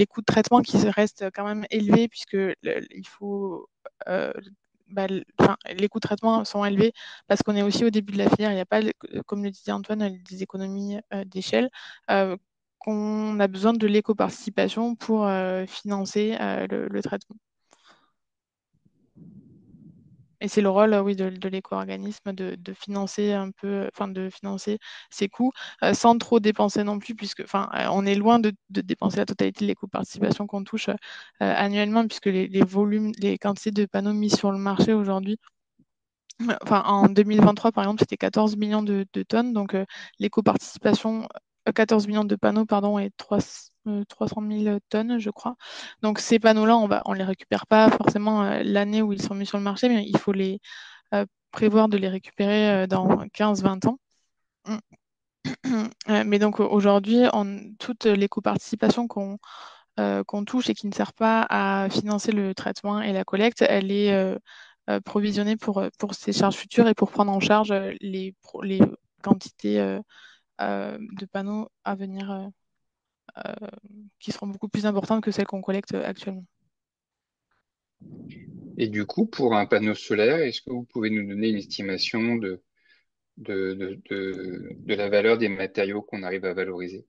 coûts de traitement qui restent quand même élevés, puisque il faut, euh, enfin, les coûts de traitement sont élevés parce qu'on est aussi au début de la filière. Il n'y a pas, comme le disait Antoine, des économies d'échelle. Qu'on a besoin de l'éco-participation pour financer le traitement. Et c'est le rôle, oui, de l'éco-organisme de financer un peu, enfin de financer ses coûts sans trop dépenser non plus, puisque, enfin, on est loin de dépenser la totalité de l'éco-participation qu'on touche annuellement, puisque les volumes, les quantités de panneaux mis sur le marché aujourd'hui, enfin, en 2023, par exemple, c'était 14 millions de tonnes. Donc, l'éco-participation, 14 millions de panneaux, pardon, et 300 000 tonnes, je crois. Donc, ces panneaux-là, on les récupère pas forcément l'année où ils sont mis sur le marché, mais il faut les prévoir de les récupérer dans 15-20 ans. Mais donc, aujourd'hui, toute l'éco-participation qu'on touche et qui ne sert pas à financer le traitement et la collecte, elle est provisionnée pour ces charges futures et pour prendre en charge les quantités de panneaux à venir qui seront beaucoup plus importantes que celles qu'on collecte actuellement. Et du coup, pour un panneau solaire, est-ce que vous pouvez nous donner une estimation de la valeur des matériaux qu'on arrive à valoriser?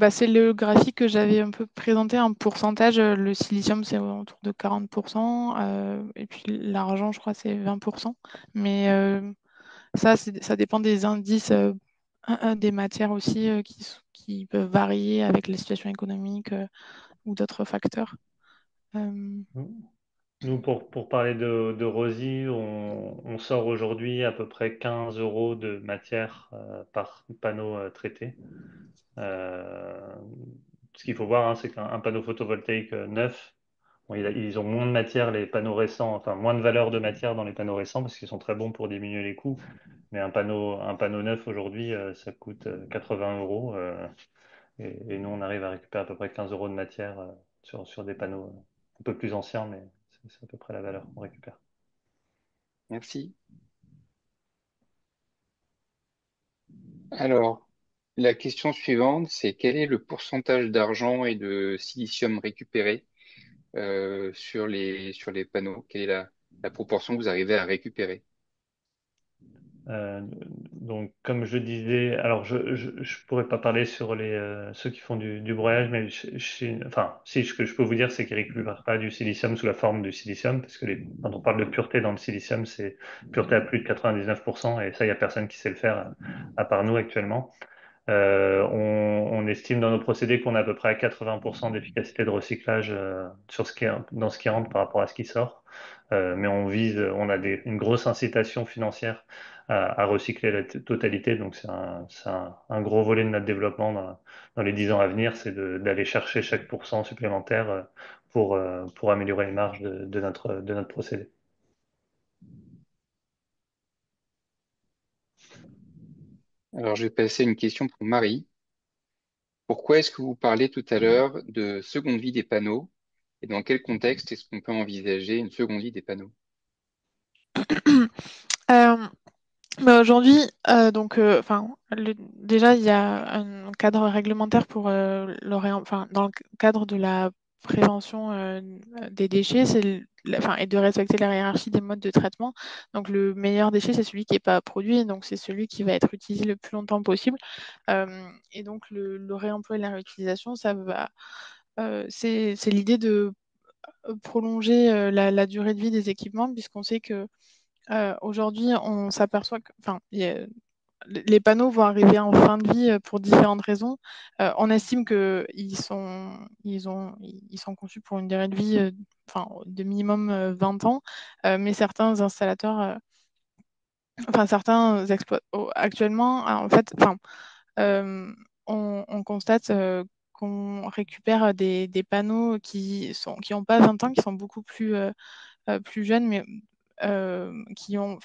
C'est le graphique que j'avais un peu présenté en pourcentage. Le silicium, c'est autour de 40%, et puis l'argent, je crois, c'est 20%. Mais ça dépend des indices des matières aussi qui peuvent varier avec la situation économique ou d'autres facteurs. Euh, Nous, pour parler de Rosy, on sort aujourd'hui à peu près 15 euros de matière par panneau traité. Euh, Ce qu'il faut voir, hein, c'est qu'un panneau photovoltaïque neuf, bon, ils ont moins de matière, les panneaux récents, enfin moins de valeur de matière dans les panneaux récents parce qu'ils sont très bons pour diminuer les coûts. Mais un panneau neuf aujourd'hui, ça coûte 80 euros. Et nous, on arrive à récupérer à peu près 15 euros de matière sur des panneaux un peu plus anciens, mais c'est à peu près la valeur qu'on récupère. Merci. Alors, la question suivante, c'est quel est le pourcentage d'argent et de silicium récupéré sur les panneaux? Quelle est la proportion que vous arrivez à récupérer? Euh, donc, comme je disais, alors je pourrais pas parler sur ceux qui font du broyage, mais enfin, si ce que je peux vous dire, c'est qu'ils récupèrent pas du silicium sous la forme du silicium, parce que quand on parle de pureté dans le silicium, c'est pureté à plus de 99%, et ça, il y a personne qui sait le faire à part nous actuellement. On estime dans nos procédés qu'on a à peu près à 80% d'efficacité de recyclage dans ce qui rentre par rapport à ce qui sort. Mais on a une grosse incitation financière à recycler la totalité. Donc c'est un gros volet de notre développement dans les 10 ans à venir, c'est d'aller chercher chaque pourcent supplémentaire pour améliorer les marges de notre procédé. Alors, je vais passer à une question pour Marie. Pourquoi est-ce que vous parlez tout à l'heure de seconde vie des panneaux et dans quel contexte est-ce qu'on peut envisager une seconde vie des panneaux? euh, Mais aujourd'hui, enfin, déjà, il y a un cadre réglementaire pour enfin, dans le cadre de la prévention des déchets, enfin, et de respecter la hiérarchie des modes de traitement. Donc, le meilleur déchet, c'est celui qui n'est pas produit, donc c'est celui qui va être utilisé le plus longtemps possible. Et donc, le réemploi et la réutilisation, c'est l'idée de prolonger la durée de vie des équipements, puisqu'on sait que aujourd'hui, on s'aperçoit que, enfin, les panneaux vont arriver en fin de vie pour différentes raisons. On estime qu'ils ils sont conçus pour une durée de vie enfin, de minimum 20 ans, mais certains installateurs, enfin certains actuellement, en fait, enfin, on constate qu'on récupère des panneaux qui ont pas 20 ans, qui sont beaucoup plus jeunes, mais qui ont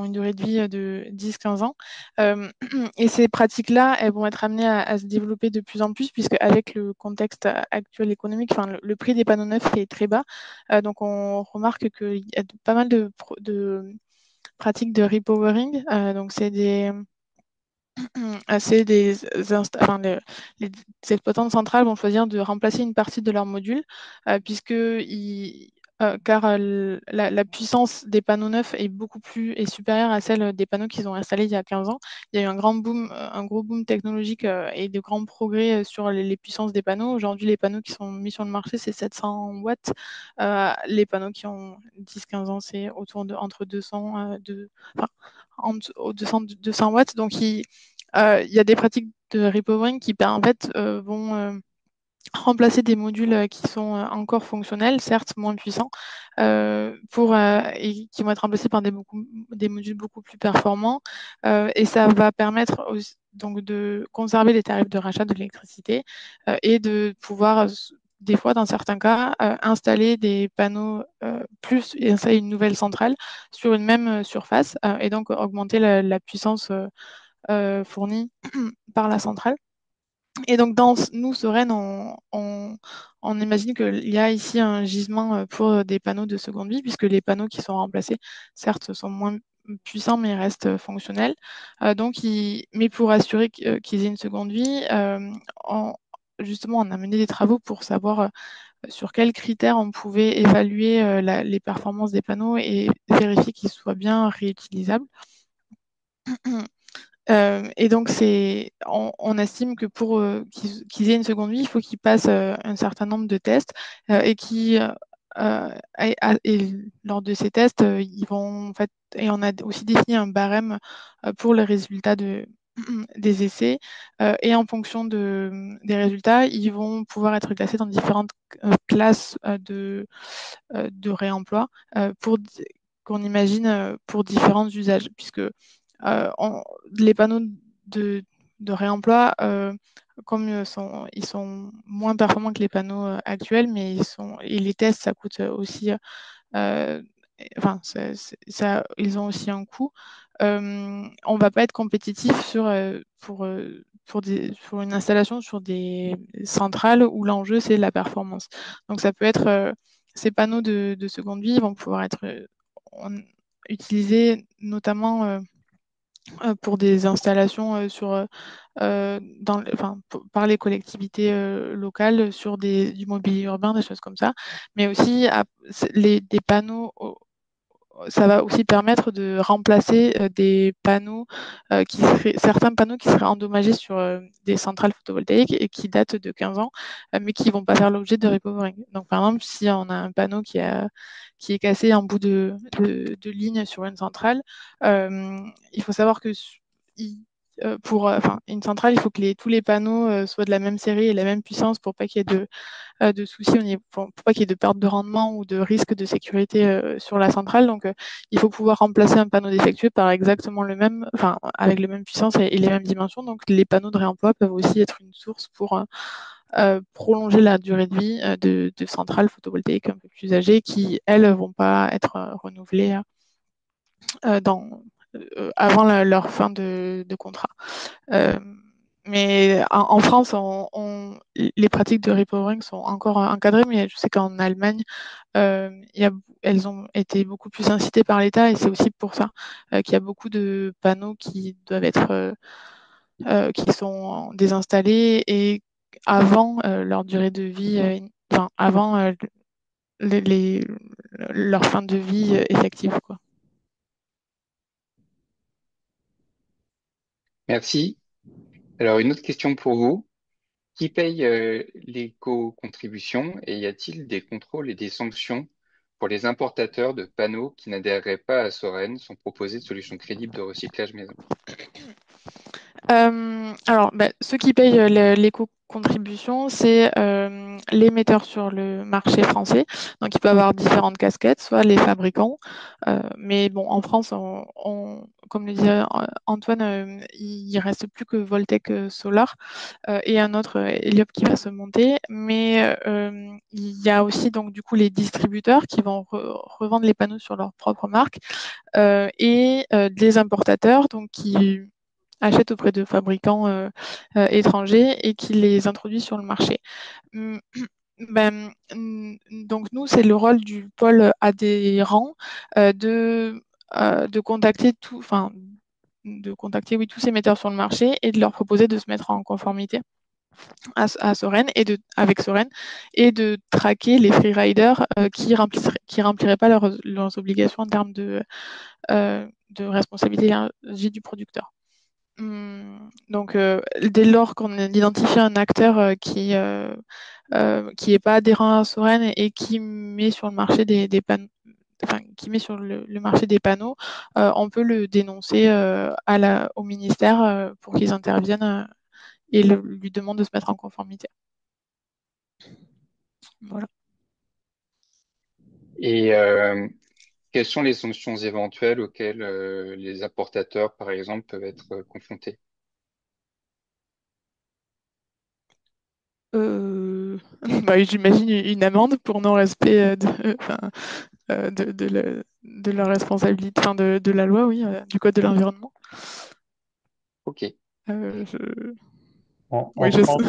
une durée de vie de 10-15 ans. Euh, et ces pratiques-là, elles vont être amenées à se développer de plus en plus, puisque avec le contexte actuel économique, enfin, le prix des panneaux neufs est très bas. Donc on remarque qu'il y a pas mal de pratiques de repowering. Donc c'est enfin, les exploitants de centrales vont choisir de remplacer une partie de leurs modules, car la puissance des panneaux neufs est supérieure à celle des panneaux qu'ils ont installés il y a 15 ans. Il y a eu un gros boom technologique et de grands progrès sur les puissances des panneaux. Aujourd'hui, les panneaux qui sont mis sur le marché, c'est 700 watts. Les panneaux qui ont 10-15 ans, c'est entre 200, enfin, entre 200 watts. Donc, il y a des pratiques de repowering qui en fait, vont remplacer des modules qui sont encore fonctionnels, certes moins puissants, et qui vont être remplacés par des modules beaucoup plus performants. Et ça va permettre donc de conserver les tarifs de rachat de l'électricité et de pouvoir, des fois, dans certains cas, installer des panneaux et installer une nouvelle centrale sur une même surface et donc augmenter la puissance fournie par la centrale. Et donc, nous, Soren, on imagine qu'il y a ici un gisement pour des panneaux de seconde vie, puisque les panneaux qui sont remplacés, certes, sont moins puissants, mais restent fonctionnels. Mais pour assurer qu'ils aient une seconde vie, justement, on a mené des travaux pour savoir sur quels critères on pouvait évaluer les performances des panneaux et vérifier qu'ils soient bien réutilisables. Et donc, on estime que pour qu'ils aient une seconde vie, il faut qu'ils passent un certain nombre de tests et lors de ces tests, ils vont en fait, et on a aussi défini un barème pour les résultats des essais, et en fonction des résultats, ils vont pouvoir être classés dans différentes classes de réemploi qu'on imagine pour différents usages, puisque les panneaux de, de réemploi, comme ils sont moins performants que les panneaux actuels, mais et les tests, ça coûte aussi, euh, enfin, ils ont aussi un coût. On va pas être compétitif pour une installation sur des centrales où l'enjeu c'est la performance. Donc ça peut être ces panneaux de seconde vie vont pouvoir être utilisés notamment pour des installations par les collectivités locales sur du mobilier urbain, des choses comme ça. Mais aussi, des panneaux, ça va aussi permettre de remplacer certains panneaux qui seraient endommagés sur des centrales photovoltaïques et qui datent de 15 ans, mais qui ne vont pas faire l'objet de repowering. Donc, par exemple, si on a un panneau qui est cassé en bout de ligne sur une centrale, il faut savoir que une centrale, il faut que tous les panneaux soient de la même série et la même puissance pour pas qu'il y ait de soucis pour pas qu'il y ait de perte de rendement ou de risque de sécurité sur la centrale. Donc, il faut pouvoir remplacer un panneau défectueux par exactement le même, enfin, avec la même puissance et les mêmes dimensions. Donc, les panneaux de réemploi peuvent aussi être une source pour prolonger la durée de vie de centrales photovoltaïques un peu plus âgées qui, elles, vont pas être renouvelées avant leur fin de contrat. Euh, mais en France, les pratiques de repowering sont encore encadrées, mais je sais qu'en Allemagne, elles ont été beaucoup plus incitées par l'État et c'est aussi pour ça qu'il y a beaucoup de panneaux qui doivent être qui sont désinstallés et avant leur durée de vie, enfin avant les, les- leur fin de vie effective, quoi. Merci. Alors, une autre question pour vous. Qui paye l'éco-contribution et y a-t-il des contrôles et des sanctions pour les importateurs de panneaux qui n'adhéreraient pas à Soren sont proposés de solutions crédibles de recyclage maison. Alors, ceux qui payent l'éco-contribution, c'est les metteurs sur le marché français. Donc, il peut y avoir différentes casquettes, soit les fabricants. Mais bon, en France, comme le disait Antoine, il reste plus que Voltec Solar et un autre Heliop qui va se monter. Mais il y a aussi donc du coup les distributeurs qui vont revendre les panneaux sur leur propre marque et des importateurs donc qui achètent auprès de fabricants étrangers et qui les introduisent sur le marché. Hum, donc nous, c'est le rôle du pôle adhérent de contacter de contacter oui, tous ces metteurs sur le marché et de leur proposer de se mettre en conformité à Soren avec Soren et de traquer les freeriders qui rempliraient pas leurs obligations en termes de responsabilité élargie du producteur. Donc, dès lors qu'on identifie un acteur qui est pas adhérent à Soren et qui met sur le marché des panneaux, enfin, qui met sur le marché des panneaux, on peut le dénoncer au ministère pour qu'ils interviennent et lui demandent de se mettre en conformité. Voilà. Et quelles sont les sanctions éventuelles auxquelles les importateurs, par exemple, peuvent être confrontés? J'imagine une amende pour non-respect de la responsabilité, de la loi, oui, du code de l'environnement. Ok, En, Oui, en France,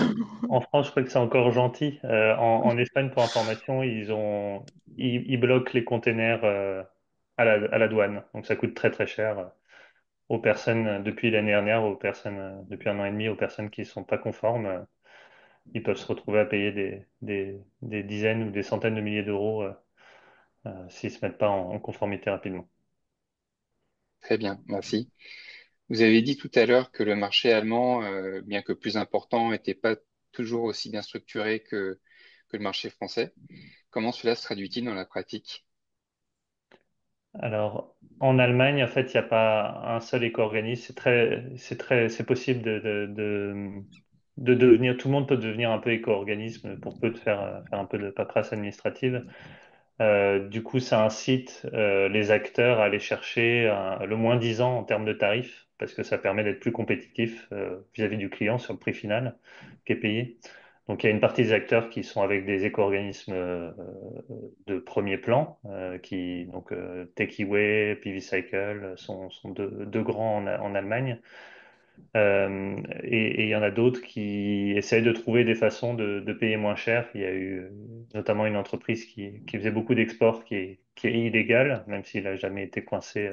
en France, je crois que c'est encore gentil. En Espagne, pour information, ils bloquent les containers à la douane. Donc ça coûte très très cher aux personnes depuis l'année dernière, aux personnes depuis un an et demi, aux personnes qui ne sont pas conformes. Ils peuvent se retrouver à payer des dizaines ou des centaines de milliers d'euros s'ils ne se mettent pas en conformité rapidement. très bien, merci. Vous avez dit tout à l'heure que le marché allemand, bien que plus important, n'était pas toujours aussi bien structuré que le marché français. Comment cela se traduit-il dans la pratique? Alors, en Allemagne, en fait, il n'y a pas un seul éco-organisme. C'est possible de devenir, tout le monde peut devenir un peu éco-organisme pour peu de faire un peu de paperasse administrative. Du coup, ça incite les acteurs à aller chercher le moins-disant en termes de tarifs, parce que ça permet d'être plus compétitif vis-à-vis du client sur le prix final qui est payé. Donc, il y a une partie des acteurs qui sont avec des éco-organismes de premier plan, Techiway, PV Cycle sont deux grands en Allemagne. Et il y en a d'autres qui essayent de trouver des façons de payer moins cher. Il y a eu notamment une entreprise qui faisait beaucoup d'exports qui est illégale, même s'il n'a jamais été coincé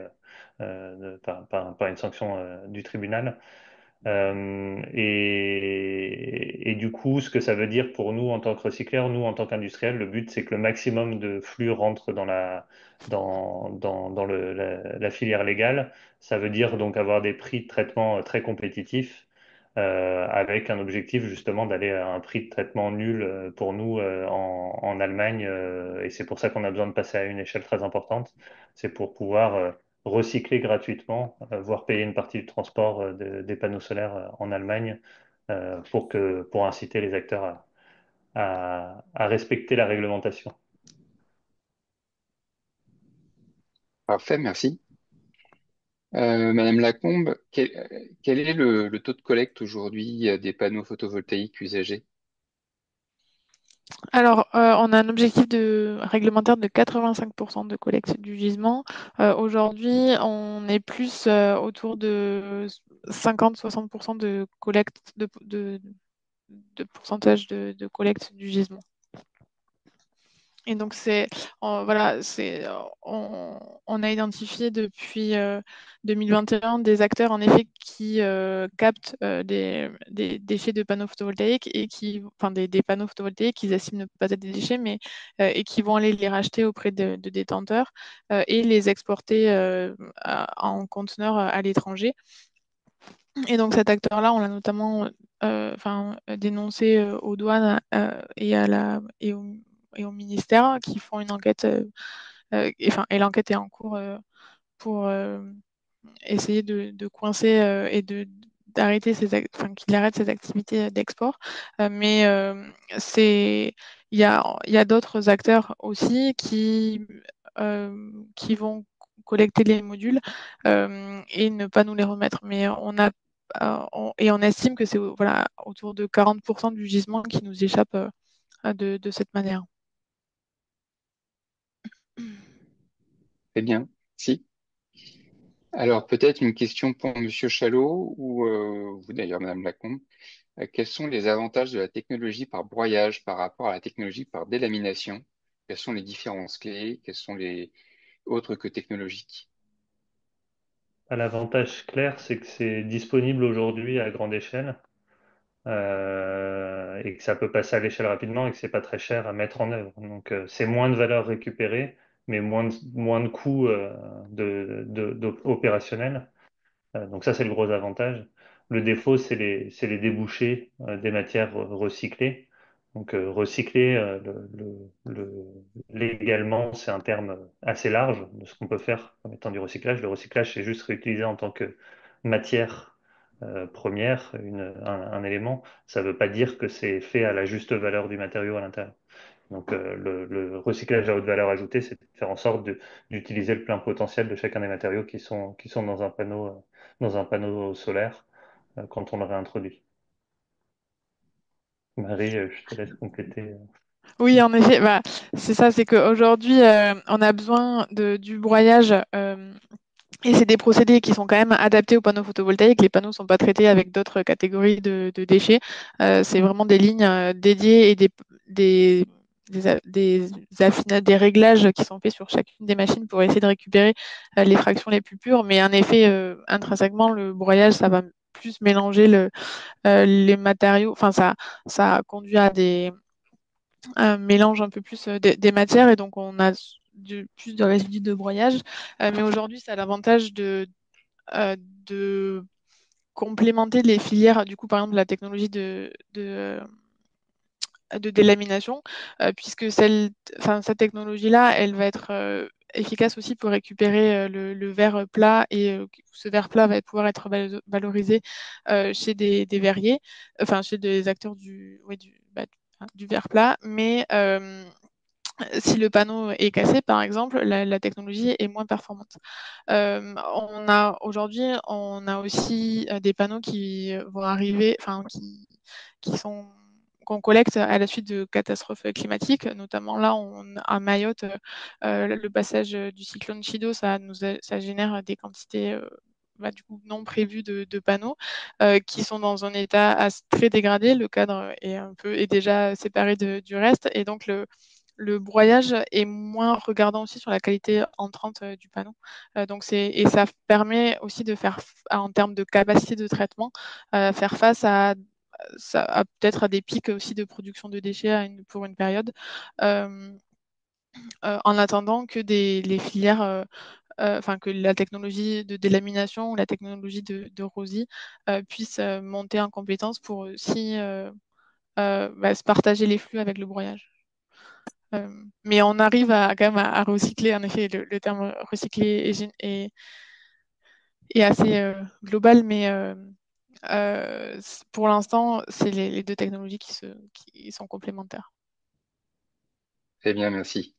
par une sanction du tribunal. Et du coup, ce que ça veut dire pour nous en tant que recycleurs, nous en tant qu'industriels, le but c'est que le maximum de flux rentre dans la filière légale. Ça veut dire donc avoir des prix de traitement très compétitifs, avec un objectif justement d'aller à un prix de traitement nul pour nous en Allemagne. Et c'est pour ça qu'on a besoin de passer à une échelle très importante. C'est pour pouvoir recycler gratuitement, voire payer une partie du transport des panneaux solaires en Allemagne pour inciter les acteurs à respecter la réglementation. Parfait, merci. Madame Lacombe, quel est le taux de collecte aujourd'hui des panneaux photovoltaïques usagés? Alors, on a un objectif réglementaire de 85% de collecte du gisement. Aujourd'hui, on est plus autour de 50-60% de collecte de pourcentage de collecte du gisement. Et donc, on a identifié depuis 2021 des acteurs, en effet, qui captent des déchets de panneaux photovoltaïques enfin, des panneaux photovoltaïques qu'ils estiment ne pas être des déchets, mais et qui vont aller les racheter auprès de détenteurs et les exporter en conteneurs à l'étranger. Et donc, cet acteur-là, on l'a notamment dénoncé aux douanes et et au ministère qui font une enquête, et l'enquête est en cours pour essayer de coincer et d'arrêter qu'il arrête ses activités d'export. Mais il y a d'autres acteurs aussi qui vont collecter les modules et ne pas nous les remettre. Mais on estime que c'est voilà, autour de 40% du gisement qui nous échappe de cette manière. Très bien. Si. Alors, peut-être une question pour Monsieur Chalot ou vous d'ailleurs, Madame Lacombe. Quels sont les avantages de la technologie par broyage par rapport à la technologie par délamination? Quelles sont les différences clés? Quelles sont les autres que technologiques? L'avantage clair, c'est que c'est disponible aujourd'hui à grande échelle et que ça peut passer à l'échelle rapidement et que c'est pas très cher à mettre en œuvre. Donc, c'est moins de valeur récupérée, mais moins de coûts opérationnels. Donc ça, c'est le gros avantage. Le défaut, c'est les débouchés des matières recyclées. Donc recycler légalement, c'est un terme assez large de ce qu'on peut faire comme étant du recyclage. Le recyclage, c'est juste réutiliser en tant que matière première un élément. Ça ne veut pas dire que c'est fait à la juste valeur du matériau à l'intérieur. Donc le recyclage à haute valeur ajoutée, c'est de faire en sorte d'utiliser le plein potentiel de chacun des matériaux qui sont dans un panneau solaire quand on le réintroduit. Marie, je te laisse compléter. Oui, en effet, bah, c'est ça, c'est qu'aujourd'hui, on a besoin du broyage et c'est des procédés qui sont quand même adaptés aux panneaux photovoltaïques. Les panneaux ne sont pas traités avec d'autres catégories de déchets. C'est vraiment des lignes dédiées et des, des réglages qui sont faits sur chacune des machines pour essayer de récupérer les fractions les plus pures. Mais en effet, intrinsèquement, le broyage, ça va plus mélanger les matériaux. Enfin, ça conduit à un mélange un peu plus des matières et donc on a plus de résidus de broyage. Mais aujourd'hui, ça a l'avantage de complémenter les filières, du coup, par exemple, la technologie de délamination, puisque cette technologie-là, elle va être efficace aussi pour récupérer le verre plat et ce verre plat va pouvoir être valorisé chez des verriers, enfin chez des acteurs du verre plat, mais si le panneau est cassé, par exemple, la technologie est moins performante. Aujourd'hui, on a aussi des panneaux qui vont arriver, enfin qui sont qu'on collecte à la suite de catastrophes climatiques, notamment là à Mayotte, le passage du cyclone Chido, ça génère des quantités du coup non prévues de panneaux qui sont dans un état très dégradé. Le cadre est déjà séparé du reste et donc le broyage est moins regardant aussi sur la qualité entrante du panneau. Et ça permet aussi de faire, en termes de capacité de traitement, faire face peut-être à des pics aussi de production de déchets pour une période, en attendant que les filières, enfin que la technologie de délamination ou la technologie de ROSI puisse monter en compétence pour aussi se partager les flux avec le broyage. Mais on arrive quand même à recycler. En effet, le terme recycler est assez global, mais pour l'instant, c'est les deux technologies qui sont complémentaires. Très bien, merci.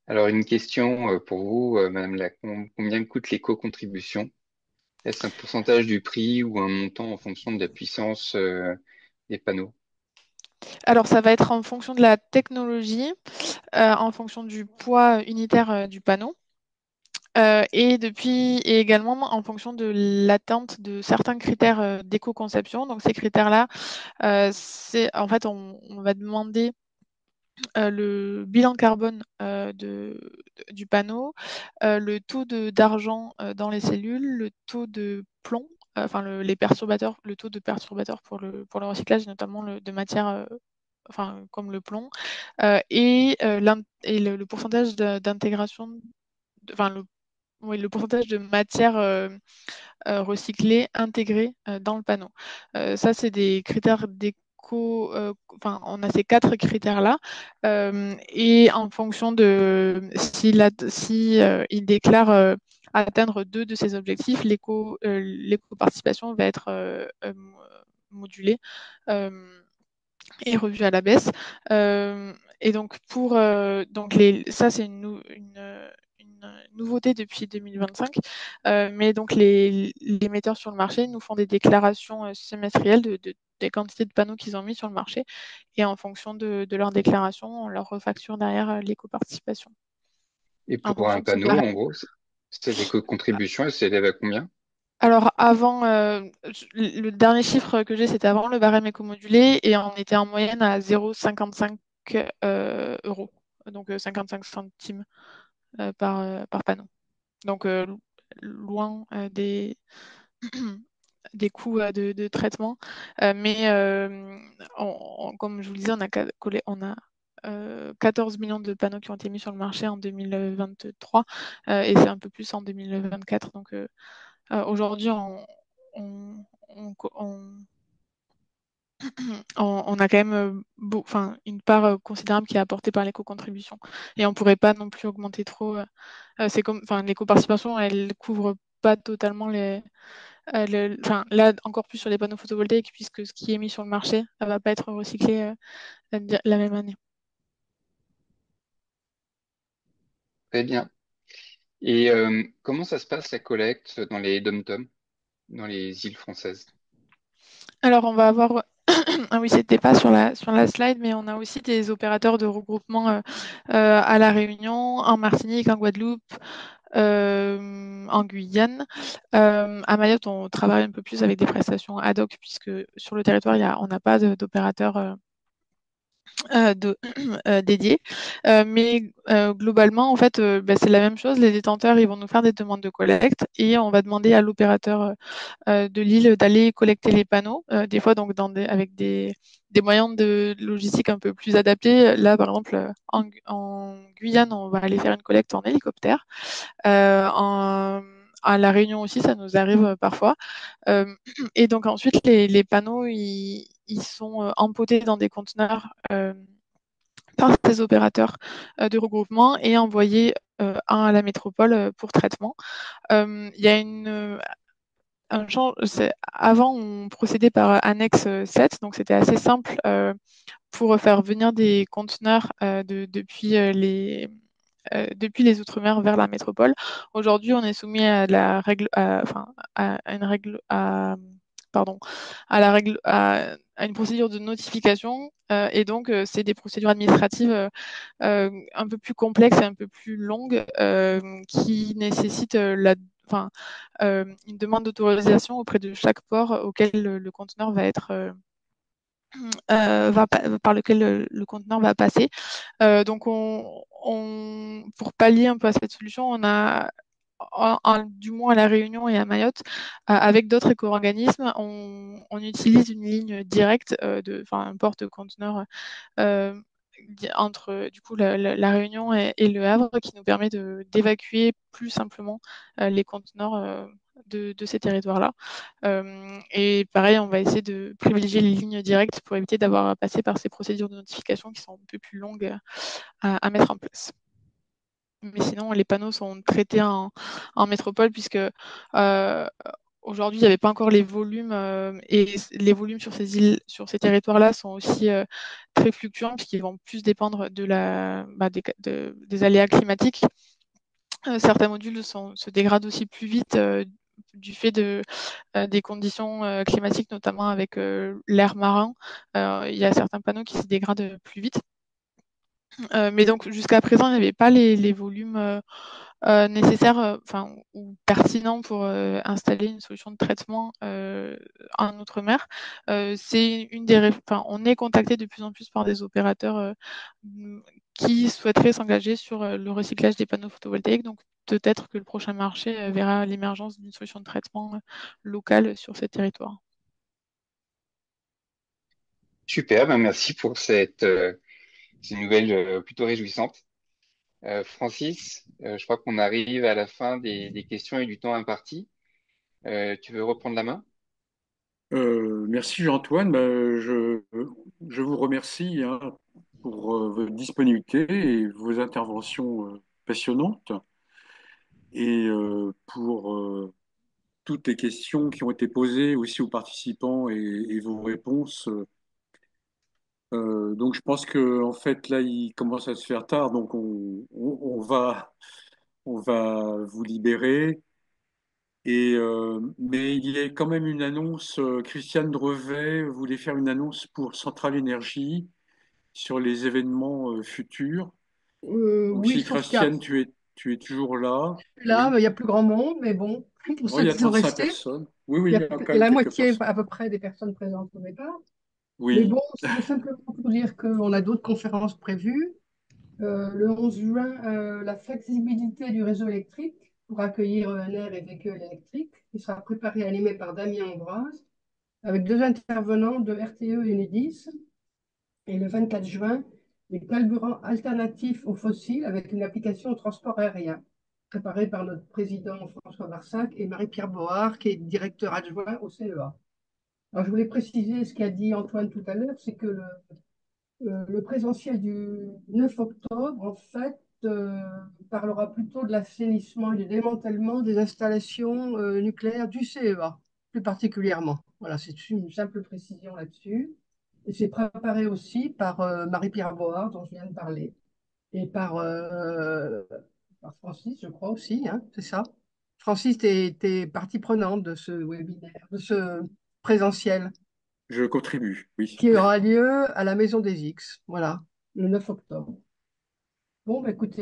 Alors, une question pour vous, Madame Lacombe. Combien coûtent l'éco-contribution? Est-ce un pourcentage du prix ou un montant en fonction de la puissance des panneaux? Alors, ça va être en fonction de la technologie, en fonction du poids unitaire du panneau. Et également en fonction de l'atteinte de certains critères d'éco-conception. Donc ces critères-là, en fait, on va demander le bilan carbone du panneau, le taux d'argent dans les cellules, le taux de plomb, enfin les perturbateurs, le taux de perturbateurs pour le recyclage, notamment de matières enfin, comme le plomb, et le pourcentage d'intégration, enfin oui, le pourcentage de matière recyclée intégrée dans le panneau. Ça, c'est des critères enfin, on a ces 4 critères-là, et en fonction de si il déclare atteindre 2 de ces objectifs, l'éco-participation va être modulée et revue à la baisse. Et donc ça c'est une nouveauté depuis 2025, mais donc les metteurs sur le marché nous font des déclarations semestrielles des quantités de panneaux qu'ils ont mis sur le marché, et en fonction de leur déclaration, on leur refacture derrière l'éco-participation Et en pour un fonction de ce panneau, barème. en gros, cette éco-contribution, elle s'élève à combien? Alors avant, le dernier chiffre que j'ai, c'était avant le barème éco-modulé, et on était en moyenne à 0,55 euros, donc 55 centimes par panneau. Donc loin des coûts de traitement. Mais comme je vous le disais, on a 14 millions de panneaux qui ont été mis sur le marché en 2023, et c'est un peu plus en 2024. Donc aujourd'hui, on, on- on- on a quand même une part considérable qui est apportée par l'éco-contribution. Et on ne pourrait pas non plus augmenter trop. C'est comme, l'éco-participation, elle couvre pas totalement là, encore plus sur les panneaux photovoltaïques, puisque ce qui est mis sur le marché ne va pas être recyclé la même année. Très bien. Et comment ça se passe la collecte dans les dom-toms, dans les îles françaises? Alors, on va avoir. Ah oui, c'était pas sur la slide, mais on a aussi des opérateurs de regroupement à La Réunion, en Martinique, en Guadeloupe, en Guyane. À Mayotte, on travaille un peu plus avec des prestations ad hoc, puisque sur le territoire, on n'a pas d'opérateur dédié. Mais globalement, en fait, c'est la même chose. Les détenteurs, ils vont nous faire des demandes de collecte, et on va demander à l'opérateur de l'île d'aller collecter les panneaux, des fois donc avec des moyens de logistique un peu plus adaptés. Là, par exemple, en Guyane, on va aller faire une collecte en hélicoptère. À La Réunion aussi, ça nous arrive parfois. Euh, et donc ensuite, les panneaux, ils sont empotés dans des conteneurs par ces opérateurs de regroupement et envoyés à la métropole pour traitement. Il y a avant, on procédait par annexe 7, donc c'était assez simple pour faire venir des conteneurs depuis les Outre-mer vers la métropole. Aujourd'hui, on est soumis à la règle, à une règle, pardon, à une procédure de notification, et donc c'est des procédures administratives un peu plus complexes et un peu plus longues, qui nécessitent une demande d'autorisation auprès de chaque port auquel le conteneur va être par lequel le conteneur va passer. Donc, pour pallier un peu à cette solution, on a, du moins à La Réunion et à Mayotte, avec d'autres éco-organismes, on utilise une ligne directe, un porte-conteneur euh, entre du coup la Réunion et Le Havre, qui nous permet d'évacuer plus simplement les conteneurs de ces territoires-là. Et pareil, on va essayer de privilégier les lignes directes pour éviter d'avoir à passer par ces procédures de notification qui sont un peu plus longues à mettre en place. Mais sinon, les panneaux sont traités en métropole, puisque aujourd'hui, il n'y avait pas encore les volumes, et les volumes sur ces îles, sur ces territoires-là sont aussi très fluctuants, puisqu'ils vont plus dépendre des aléas climatiques. Certains modules se dégradent aussi plus vite du fait des conditions climatiques, notamment avec l'air marin. Il y a certains panneaux qui se dégradent plus vite. Mais donc jusqu'à présent, il n'y avait pas les volumes nécessaires, ou pertinents pour installer une solution de traitement en Outre-mer. On est contacté de plus en plus par des opérateurs qui souhaiteraient s'engager sur le recyclage des panneaux photovoltaïques. Donc peut-être que le prochain marché verra l'émergence d'une solution de traitement locale sur ces territoires. Super, ben merci pour ces nouvelles plutôt réjouissantes. Francis, je crois qu'on arrive à la fin des questions et du temps imparti. Tu veux reprendre la main? Merci Jean-Antoine. Je vous remercie hein, pour votre disponibilité et vos interventions passionnantes et pour toutes les questions qui ont été posées aussi aux participants et vos réponses. Donc je pense que en fait là il commence à se faire tard, donc on va vous libérer. Mais il y a quand même une annonce. Christiane Drevet voulait faire une annonce pour Centrale Énergie sur les événements futurs. Donc Oui, si sauf qu'il y a Christiane, tu es toujours là, là, oui. mais il y a plus grand monde, mais bon, pour Oh, ceux il y a qui sont 35 restés, personnes. Oui, oui, il y a quand il y a même la quelques moitié personnes. à peu près des personnes présentes au départ. Mais Oui, bon, c'était simplement pour dire qu'on a d'autres conférences prévues. Le 11 juin, la flexibilité du réseau électrique pour accueillir ENR et véhicules électriques, qui sera préparé et animé par Damien Ambroise, avec deux intervenants de RTE et Enedis. Et le 24 juin, les carburants alternatifs aux fossiles avec une application au transport aérien, préparé par notre président François Barsac et Marie-Pierre Board, qui est directeur adjoint au CEA. Alors, je voulais préciser ce qu'a dit Antoine tout à l'heure, c'est que le présentiel du 9 octobre, en fait, parlera plutôt de l'assainissement et du démantèlement des installations nucléaires du CEA, plus particulièrement. Voilà, c'est une simple précision là-dessus. Et c'est préparé aussi par Marie-Pierre Board, dont je viens de parler, et par Francis, je crois aussi, hein, c'est ça. Francis, t'es partie prenante de ce webinaire, de ce présentiel je contribue, oui. qui aura lieu à la Maison des X, voilà, le 9 octobre. Bon, bah, écoutez.